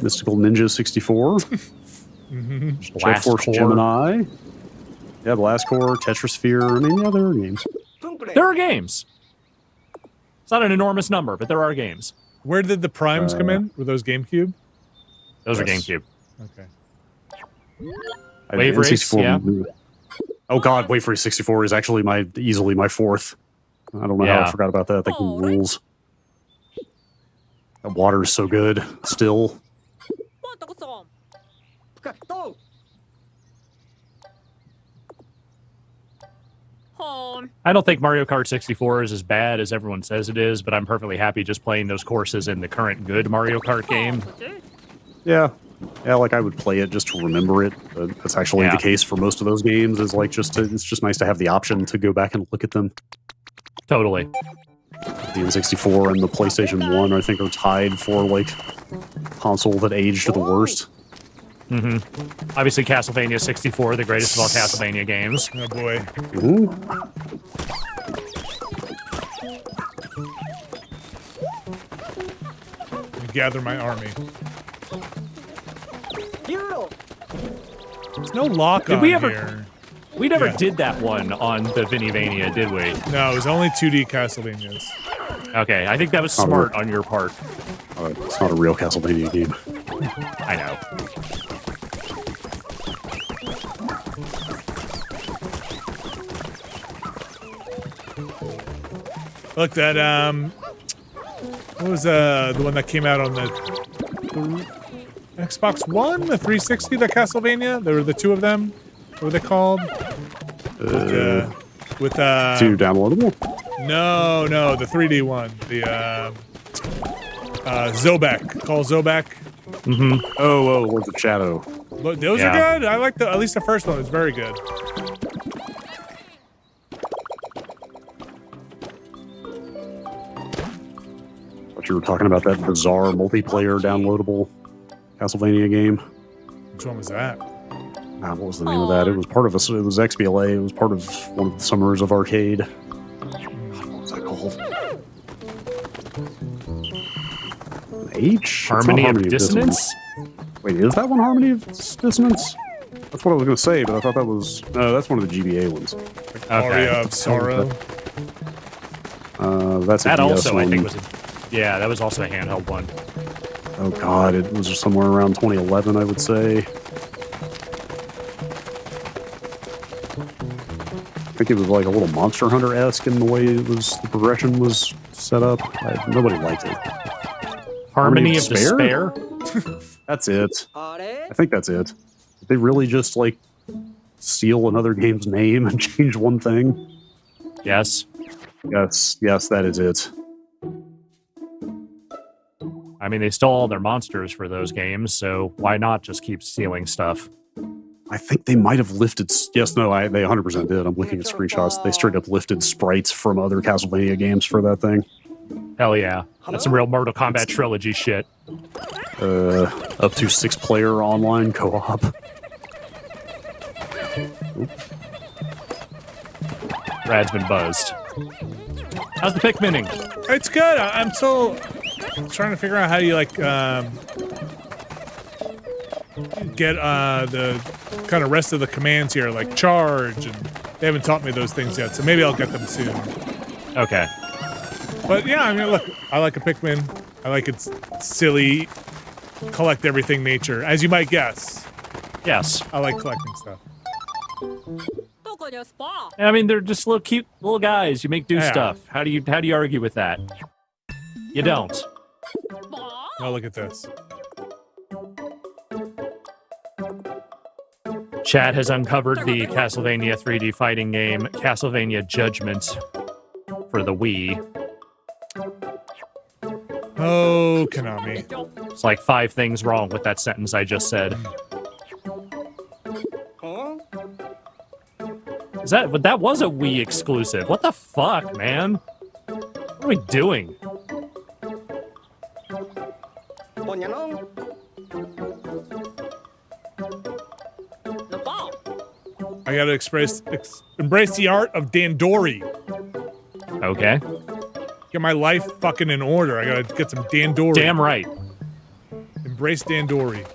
Mystical Ninja 64. Jet Blast Force Core. Gemini. Yeah, Blast Core, Tetrasphere. I mean, yeah, there are games. There are games. It's not an enormous number, but there are games. Where did the primes come in? Were those GameCube? Those are GameCube. Okay. Wave Race, yeah. Oh god, Wave Race 64 is actually easily my fourth. I don't know how I forgot about that. That game rules. That water is so good. Still. I don't think Mario Kart 64 is as bad as everyone says it is, but I'm perfectly happy just playing those courses in the current good Mario Kart game. Yeah. Yeah, like I would play it just to remember it. But that's actually the case for most of those games. Is like it's just nice to have the option to go back and look at them. Totally. The N64 and the PlayStation 1, I think, are tied for like console that aged the worst. Obviously, Castlevania 64, the greatest of all Castlevania games. Oh boy. Gather my army. There's no lock on here. We never did that one on the Vinnyvania, did we? No, it was only 2D Castlevanias. Okay, I think that was smart on your part. It's not a real Castlevania game. I know. Look, that what was the one that came out on the Xbox One, the 360, the Castlevania? There were the two of them. What were they called? With two downloadable? No, the 3D one. The Zobek. Call Zobek. Oh, Lords of Shadow. Those are good. I like at least the first one was very good. But you were talking about that bizarre multiplayer downloadable Castlevania game. Which one was that? What was the name of that? It was part of it was XBLA. It was part of one of the Summers of Arcade. What was that called? H? Harmony of Dissonance? Wait, is that one Harmony of Dissonance? That's what I was going to say, but I thought that was... No, that's one of the GBA ones. Aria of Sorrow. That's a that DS also, one. I think, was yeah, that was also a handheld one. Oh god, it was somewhere around 2011, I would say. I think it was like a little Monster Hunter-esque in the way the progression was set up. Nobody liked it. Harmony of Despair? That's it. I think that's it. Did they really just like steal another game's name and change one thing? Yes. Yes, that is it. I mean, they stole all their monsters for those games, so why not just keep stealing stuff? I think they might have lifted... Yes, no, they 100% did. I'm looking at screenshots. They straight up lifted sprites from other Castlevania games for that thing. Hell yeah. That's some real Mortal Kombat trilogy shit. Up to 6-player online co-op. Brad's been buzzed. How's the Pikmining? It's good. I'm still trying to figure out how you like get the kind of rest of the commands here, like charge, and they haven't taught me those things yet, so maybe I'll get them soon. Okay. But yeah, I mean, look, I like a Pikmin. I like its silly, collect everything nature, as you might guess. Yes. I like collecting stuff. I mean, they're just little cute little guys. You make stuff. How do you argue with that? You don't. Oh, look at this. Chad has uncovered the Castlevania 3D fighting game, Castlevania Judgment, for the Wii. Oh, Konami. It's like 5 things wrong with that sentence I just said. That was a Wii exclusive. What the fuck, man? What are we doing? I gotta embrace the art of Dandori. Okay. Get my life fucking in order. I gotta get some Dandori. Damn right. Embrace Dandori.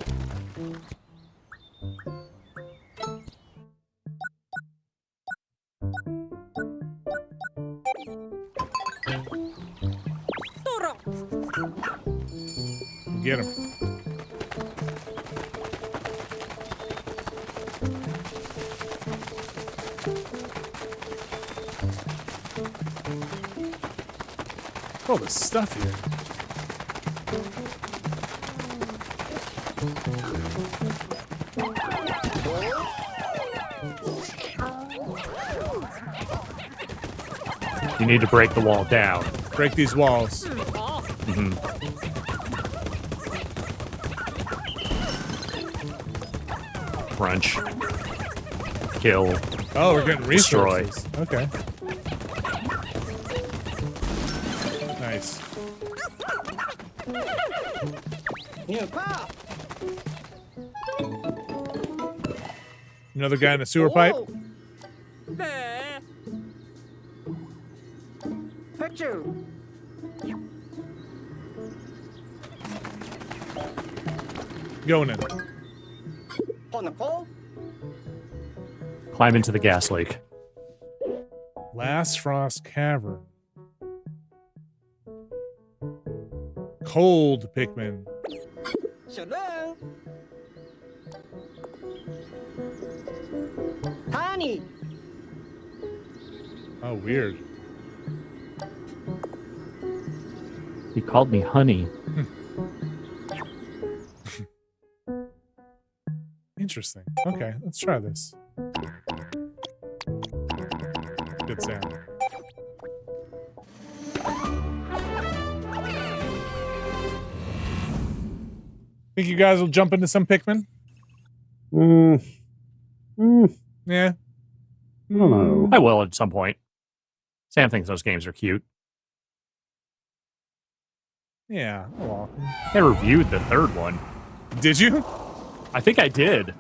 get him. All this stuff here. You need to break the wall down. Break these walls. Mm-hmm. Crunch. Kill. Oh, we're getting Destroy. resources. Okay. Nice. Another guy in a sewer pipe. Going in. Climb into the gas lake. Last Frost Cavern. Cold Pikmin. Honey. Oh, weird. He called me honey. Interesting. Okay, let's try this. Good sound. Think you guys will jump into some Pikmin? Yeah. I don't know. I will at some point. Sam thinks those games are cute. Yeah. Well, I reviewed the third one. Did you? I think I did.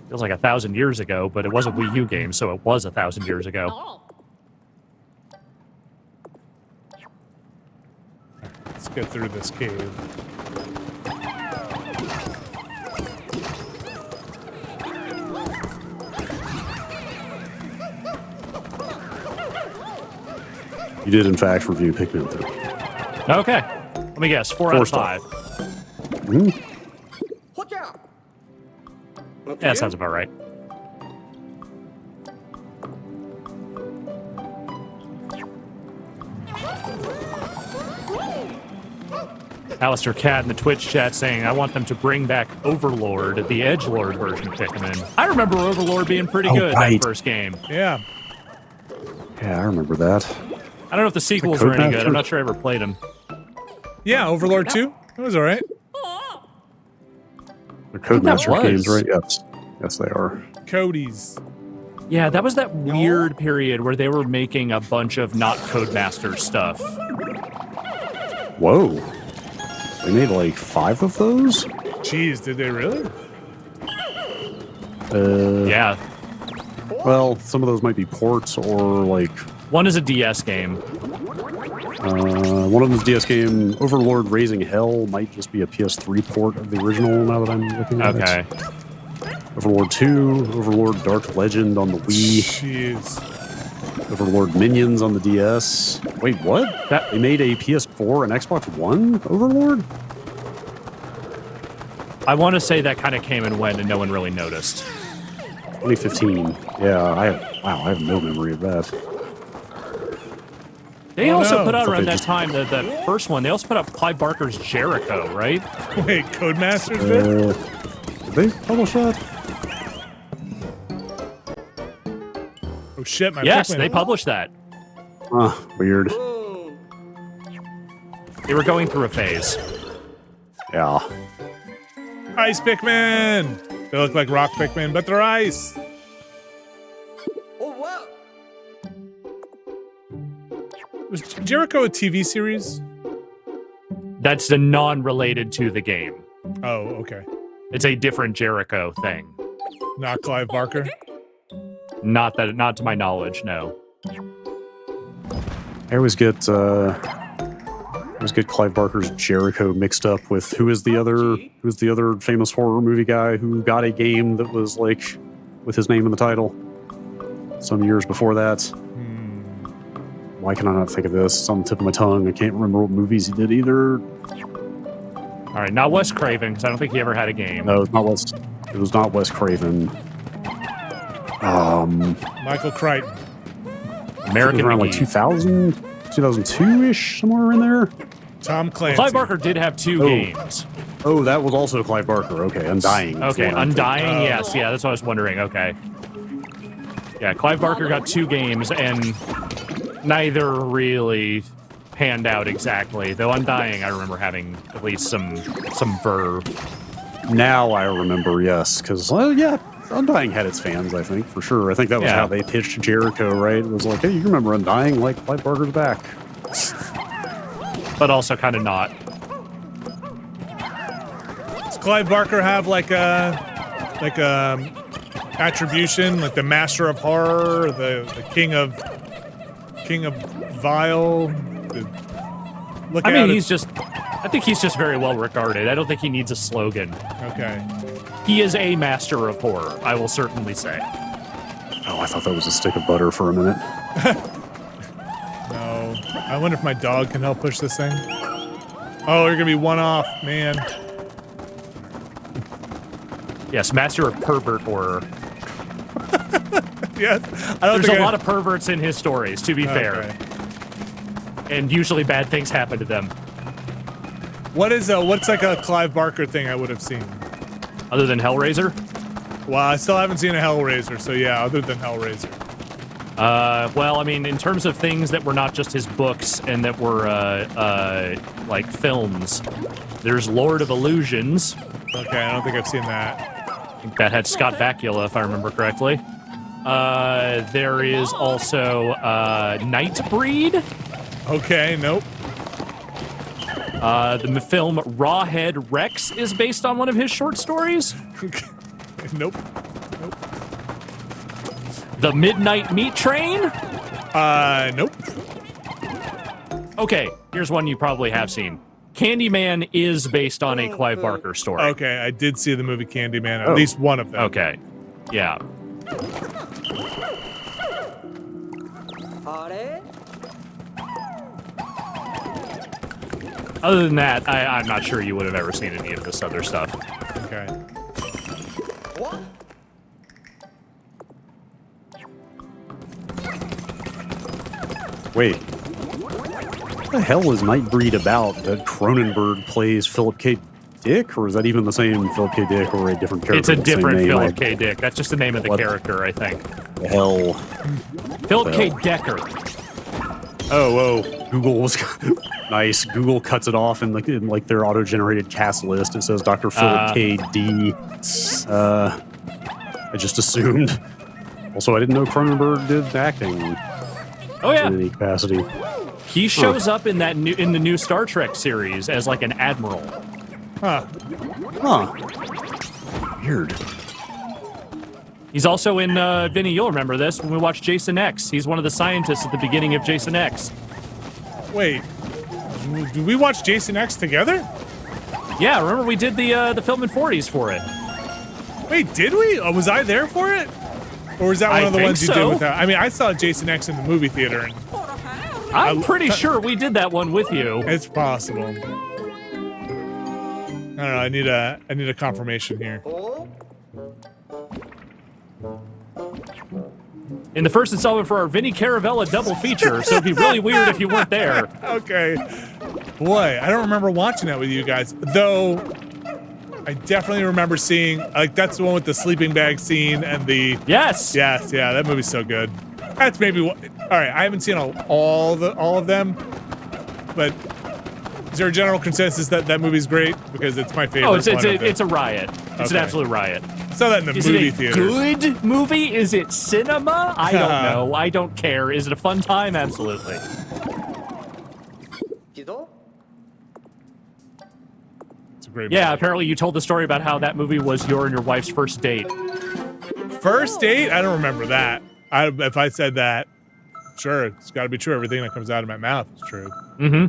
Feels like 1,000 years ago, but it was a Wii U game, so it was 1,000 years ago. Let's get through this cave. You did, in fact, review Pikmin 3. Okay. Let me guess. 4 out of 5. Yeah, that sounds about right. Alistair Cat in the Twitch chat saying, I want them to bring back Overlord, the Edgelord version of Pikmin. I remember Overlord being pretty good in that first game. Yeah. Yeah, I remember that. I don't know if the sequels are any good. I'm not sure I ever played them. Yeah, Overlord 2. It was alright. The Codemaster games, right? Yes. Yes, they are. Cody's. Yeah, that was that weird period where they were making a bunch of not Codemaster stuff. Whoa. They made like 5 of those? Jeez, did they really? Yeah. Well, some of those might be ports or like... One is a DS game. One of them is a DS game. Overlord Raising Hell might just be a PS3 port of the original now that I'm looking at it. Okay. Overlord 2, Overlord Dark Legend on the Wii. Jeez. Overlord Minions on the DS. Wait, what? They made a PS4 and Xbox One Overlord? I want to say that kind of came and went and no one really noticed. 2015. Yeah, I have no memory of that. They also put out around that time, the first one, they also put out Clive Barker's Jericho, right? Wait, Codemasters did? Did they publish that? Oh shit, my Yes, Pikmin. they published that. Weird. They were going through a phase. Yeah. Ice Pikmin! They look like rock Pikmin, but they're ice. Was Jericho a TV series? That's the non-related to the game. Oh, okay. It's a different Jericho thing. Not Clive Barker? Not to my knowledge, no. I always get Clive Barker's Jericho mixed up with who is the other famous horror movie guy who got a game that was like with his name in the title some years before that. Why can I not think of this? It's on the tip of my tongue. I can't remember what movies he did either. All right, not Wes Craven, because I don't think he ever had a game. No, it was not Wes Craven. Michael Crichton. American around like 2000, 2002-ish, somewhere in there. Tom Clancy. Clive Barker did have 2 games. Oh, that was also Clive Barker. Okay, Undying. Okay, Undying, yes. Yeah, that's what I was wondering. Okay. Yeah, Clive Barker got 2 games, and neither really panned out exactly. Though Undying, I remember having at least some verve. Now I remember, yes, because, yeah, Undying had its fans, I think, for sure. I think that was how they pitched Jericho, right? It was like, hey, you remember Undying? Like, Clive Barker's back. But also kind of not. Does Clive Barker have like a attribution, like the Master of Horror, the King of Vile? I mean, I think he's just very well regarded. I don't think he needs a slogan. Okay. He is a master of horror, I will certainly say. Oh, I thought that was a stick of butter for a minute. No. I wonder if my dog can help push this thing. Oh, you're gonna be one off, man. Yes, master of pervert horror. Yes. There's a lot of perverts in his stories, to be fair. And usually bad things happen to them. What's like a Clive Barker thing I would have seen? Other than Hellraiser? Well, I still haven't seen a Hellraiser, so yeah, other than Hellraiser. Well, I mean, in terms of things that were not just his books and that were, like films, there's Lord of Illusions. Okay, I don't think I've seen that. I think that had Scott Bakula, if I remember correctly. There is also, Nightbreed. Okay, nope. The film Rawhead Rex is based on one of his short stories. Nope. The Midnight Meat Train? Nope. Okay, here's one you probably have seen. Candyman is based on a Clive Barker story. Okay, I did see the movie Candyman, at least one of them. Okay, yeah. Other than that, I'm not sure you would have ever seen any of this other stuff. Okay. Wait. What the hell is Nightbreed about that Cronenberg plays Philip K. Dick? Or is that even the same Philip K. Dick or a different character? It's a different Philip K. Dick. That's just the name of the character, I think. The hell? Philip K. Decker. Oh, Google was nice. Google cuts it off in like their auto-generated cast list. It says Dr. Philip K. D. I just assumed. Also, I didn't know Cronenberg did acting. Oh yeah, in any capacity. He shows up in the new Star Trek series as like an admiral. Huh. Weird. He's also in Vinny. You'll remember this when we watched Jason X. He's one of the scientists at the beginning of Jason X. Wait, did we watch Jason X together? Yeah, remember we did the film in 40s for it. Wait, did we? Was I there for it? Or was that one of the ones you did without? I mean, I saw Jason X in the movie theater. And I'm pretty sure we did that one with you. It's possible. I don't know. I need a confirmation here. In the first installment for our Vinny Caravella double feature, so it'd be really weird if you weren't there. Okay. Boy, I don't remember watching that with you guys. Though, I definitely remember seeing, like, that's the one with the sleeping bag scene and the... Yes! Yes, yeah, that movie's so good. That's maybe what... All right, I haven't seen all of them, but is there a general consensus that that movie's great? Because it's my favorite. Oh, it's a riot. It's an absolute riot. I saw that in the movie theater. Is it a good movie? Is it cinema? I don't know. I don't care. Is it a fun time? Absolutely. It's a great movie. Yeah, apparently you told the story about how that movie was your and your wife's first date. First date? I don't remember that. If I said that, sure, it's got to be true. Everything that comes out of my mouth is true. Mm-hmm.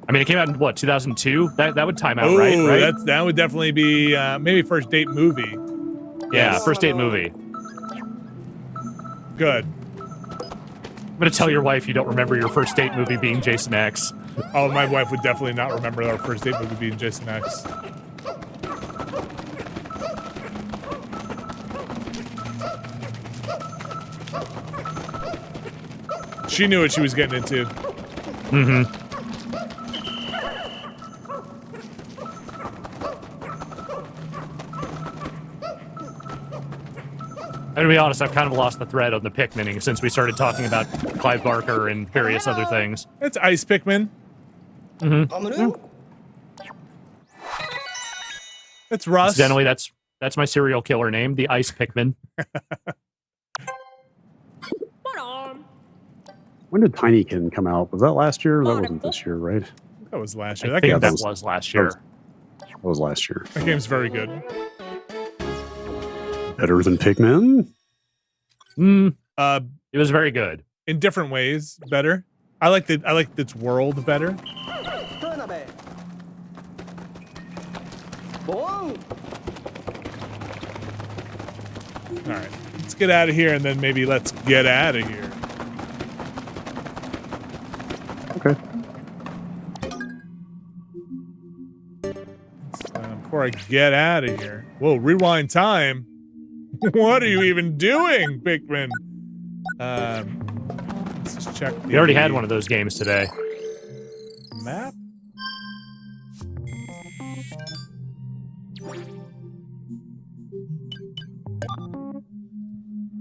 I mean, it came out in, what, 2002? That would time out, right? That would definitely be maybe first date movie. Yeah, first date movie. Good. I'm going to tell your wife you don't remember your first date movie being Jason X. Oh, my wife would definitely not remember our first date movie being Jason X. She knew what she was getting into. Mm-hmm. And to be honest, I've kind of lost the thread on the Pikmining since we started talking about Clive Barker and various other things. It's Ice Pikmin. Mm-hmm. It's Russ. Incidentally, that's my serial killer name, the Ice Pikmin. When did Tinykin come out? Was that last year? That wasn't this year, right? That was last year. I think that was last year. That was last year. That game's very good. Better than Pikmin? It was very good. In different ways, better. I like its world better. Alright. Let's get out of here and then maybe let's get out of here. Okay. Before I get out of here. Whoa, rewind time. What are you even doing, Pikmin? Let's just check. We already had one of those games today. Map?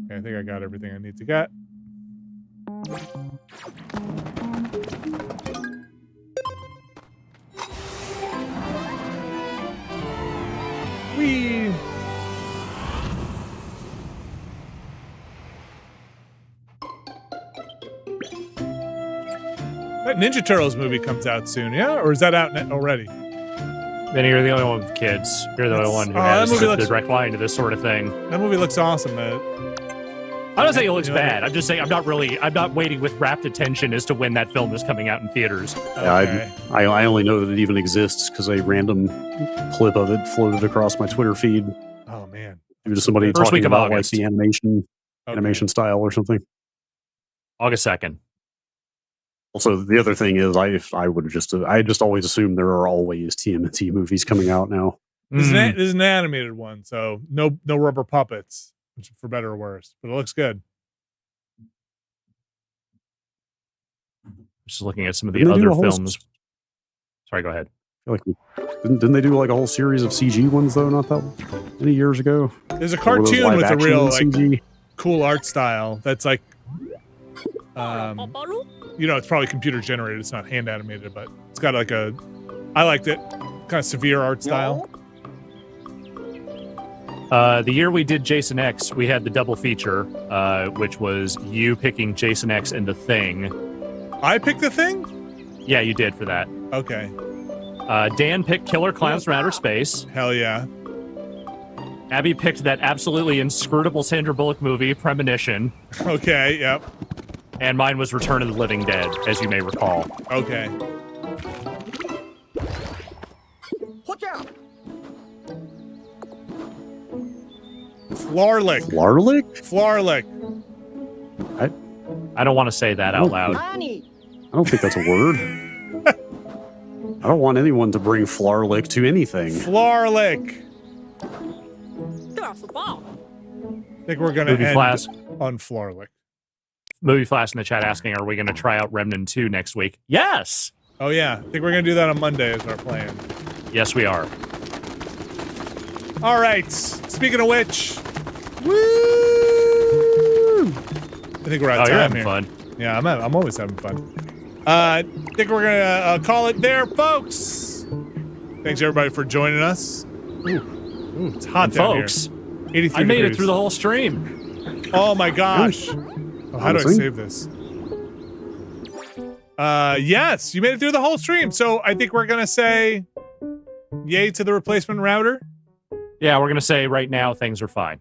Okay, I think I got everything I need to get. Whee! That Ninja Turtles movie comes out soon, yeah? Or is that out already? Then you're the only one with kids. You're the only one who has the direct line to this sort of thing. That movie looks awesome, man. I don't say it looks bad. I'm just saying I'm not waiting with rapt attention as to when that film is coming out in theaters. Yeah, I only know that it even exists because a random clip of it floated across my Twitter feed. Oh man! Due to somebody First talking week of about August. like the animation style or something. August 2nd. Also, the other thing is, I just always assume there are always TMNT movies coming out now. This is an animated one, so no rubber puppets, which for better or worse, but it looks good. Just looking at some of the other films. Sorry, go ahead. I feel like didn't they do like a whole series of CG ones though? Not that many years ago. There's a cartoon with a real CG? Cool art style that's like, it's probably computer generated. It's not hand animated, but it's got like I liked it, kind of severe art style. The year we did Jason X, we had the double feature, which was you picking Jason X and The Thing. I picked The Thing? Yeah, you did for that. Okay. Dan picked Killer Clowns from Outer Space. Hell yeah. Abby picked that absolutely inscrutable Sandra Bullock movie, Premonition. Okay, yep. And mine was Return of the Living Dead, as you may recall. Okay. Watch out! Flarlick. Flarlick? Flarlick. I don't want to say that out loud. I don't think that's a word. I don't want anyone to bring Flarlick to anything. Flarlick. I think we're going to end on Flarlick. Movie Flash in the chat asking, are we going to try out Remnant 2 next week? Yes! Oh, yeah. I think we're going to do that on Monday as our plan. Yes, we are. All right. Speaking of which, woo! I think we're out of you're time having here. fun. Yeah, I'm always having fun. I think we're going to call it there, folks. Thanks, everybody, for joining us. Ooh, it's hot down folks, here. 83 I made degrees. it through the whole stream. Oh, my gosh. Oh, how do I save this? Yes, you made it through the whole stream. So I think we're going to say yay to the replacement router. Yeah, we're going to say right now things are fine.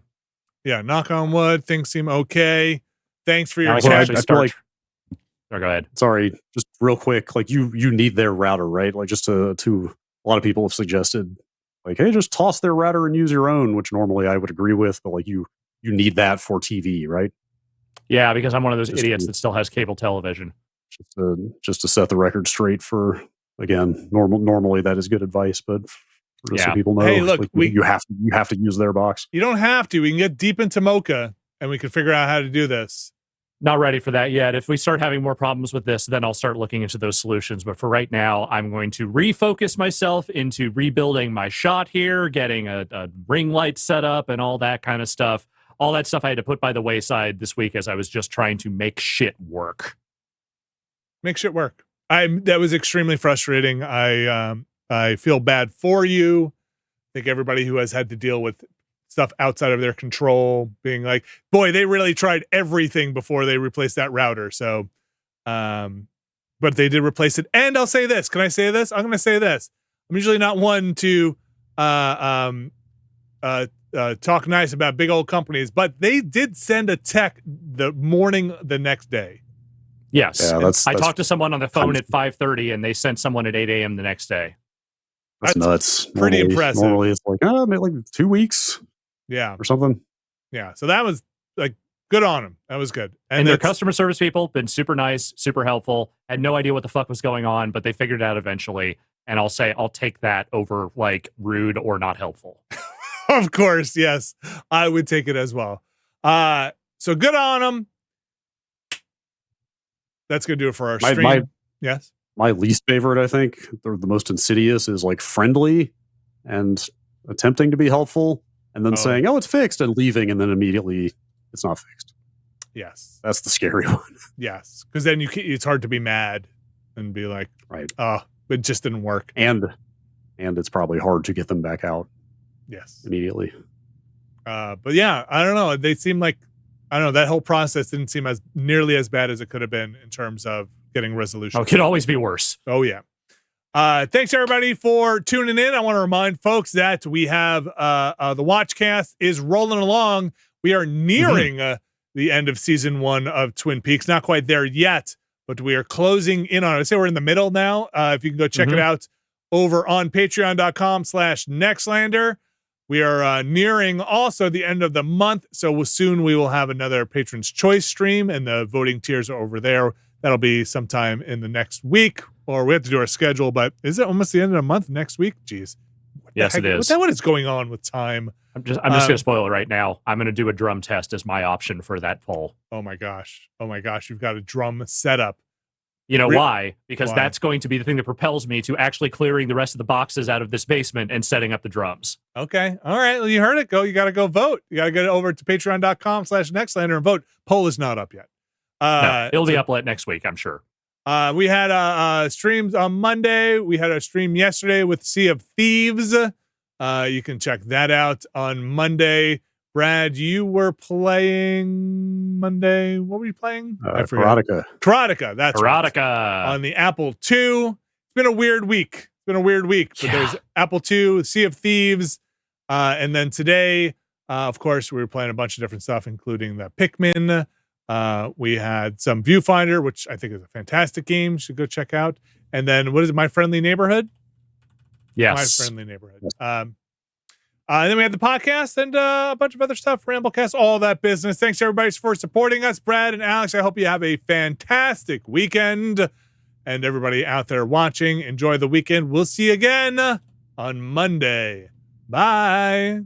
Yeah, knock on wood. Things seem okay. Thanks for your Now chat. I feel like, go ahead. Sorry, just real quick. Like you need their router, right? Like just to a lot of people have suggested, like, hey, just toss their router and use your own, which normally I would agree with, but like you need that for TV, right? Yeah, because I'm one of those idiots that still has cable television. Just to set the record straight for, again, normally that is good advice, but just so people know, hey, look, like, you have to use their box. You don't have to. We can get deep into Mocha and we can figure out how to do this. Not ready for that yet. If we start having more problems with this, then I'll start looking into those solutions. But for right now, I'm going to refocus myself into rebuilding my shot here, getting a ring light set up and all that kind of stuff. All that stuff I had to put by the wayside this week as I was just trying to make shit work. Make shit work. That was extremely frustrating. I feel bad for you. I think everybody who has had to deal with stuff outside of their control, being like, boy, they really tried everything before they replaced that router. So, but they did replace it. And I'll say this. Can I say this? I'm going to say this. I'm usually not one to talk nice about big old companies, but they did send a tech the morning the next day. Yes. Yeah, I talked to someone on the phone at 5:30 and they sent someone at 8 a.m. the next day. That's nuts. Pretty impressive. Normally it's like, maybe like 2 weeks. Yeah. Or something. Yeah. So that was like good on them. That was good. And their customer service people been super nice, super helpful. Had no idea what the fuck was going on, but they figured it out eventually. And I'll say I'll take that over like rude or not helpful. Of course, yes. I would take it as well. So good on them. That's going to do it for our stream. Yes. My least favorite, I think, the most insidious is like friendly and attempting to be helpful and then saying, it's fixed and leaving. And then immediately it's not fixed. Yes. That's the scary one. Yes. Because then it's hard to be mad and be like, right. It just didn't work. And it's probably hard to get them back out. Yes. Immediately. But yeah, I don't know. They seem like, I don't know, that whole process didn't seem as nearly as bad as it could have been in terms of getting resolution. It could always be worse. Oh, yeah. Thanks, everybody, for tuning in. I want to remind folks that we have the Watchcast is rolling along. We are nearing the end of season 1 of Twin Peaks. Not quite there yet, but we are closing in on it. I'd say we're in the middle now. If you can go check it out over on patreon.com/Nextlander. We are nearing also the end of the month, so soon we will have another Patron's Choice stream, and the voting tiers are over there. That'll be sometime in the next week, or we have to do our schedule, but is it almost the end of the month next week? Jeez. Yes, it is. What is going on with time? I'm just going to spoil it right now. I'm going to do a drum test as my option for that poll. Oh my gosh. You've got a drum setup. You know why? Because that's going to be the thing that propels me to actually clearing the rest of the boxes out of this basement and setting up the drums. Okay. All right. Well, you heard it. You got to go vote. You got to get over to patreon.com/Nextlander and vote. Poll is not up yet. No, it'll be up next week, I'm sure. We had streams on Monday. We had a stream yesterday with Sea of Thieves. You can check that out on Monday. Brad, you were playing Monday. What were you playing? I forgot. Karateka. That's Karateka. Right. On the Apple II. It's been a weird week. But there's Apple II, Sea of Thieves. And then today, of course, we were playing a bunch of different stuff, including the Pikmin. We had some Viewfinder, which I think is a fantastic game. You should go check out. And then what is it? My Friendly Neighborhood? Yes. My Friendly Neighborhood. And then we had the podcast and a bunch of other stuff, Ramblecast, all that business. Thanks, everybody, for supporting us. Brad and Alex, I hope you have a fantastic weekend. And everybody out there watching, enjoy the weekend. We'll see you again on Monday. Bye.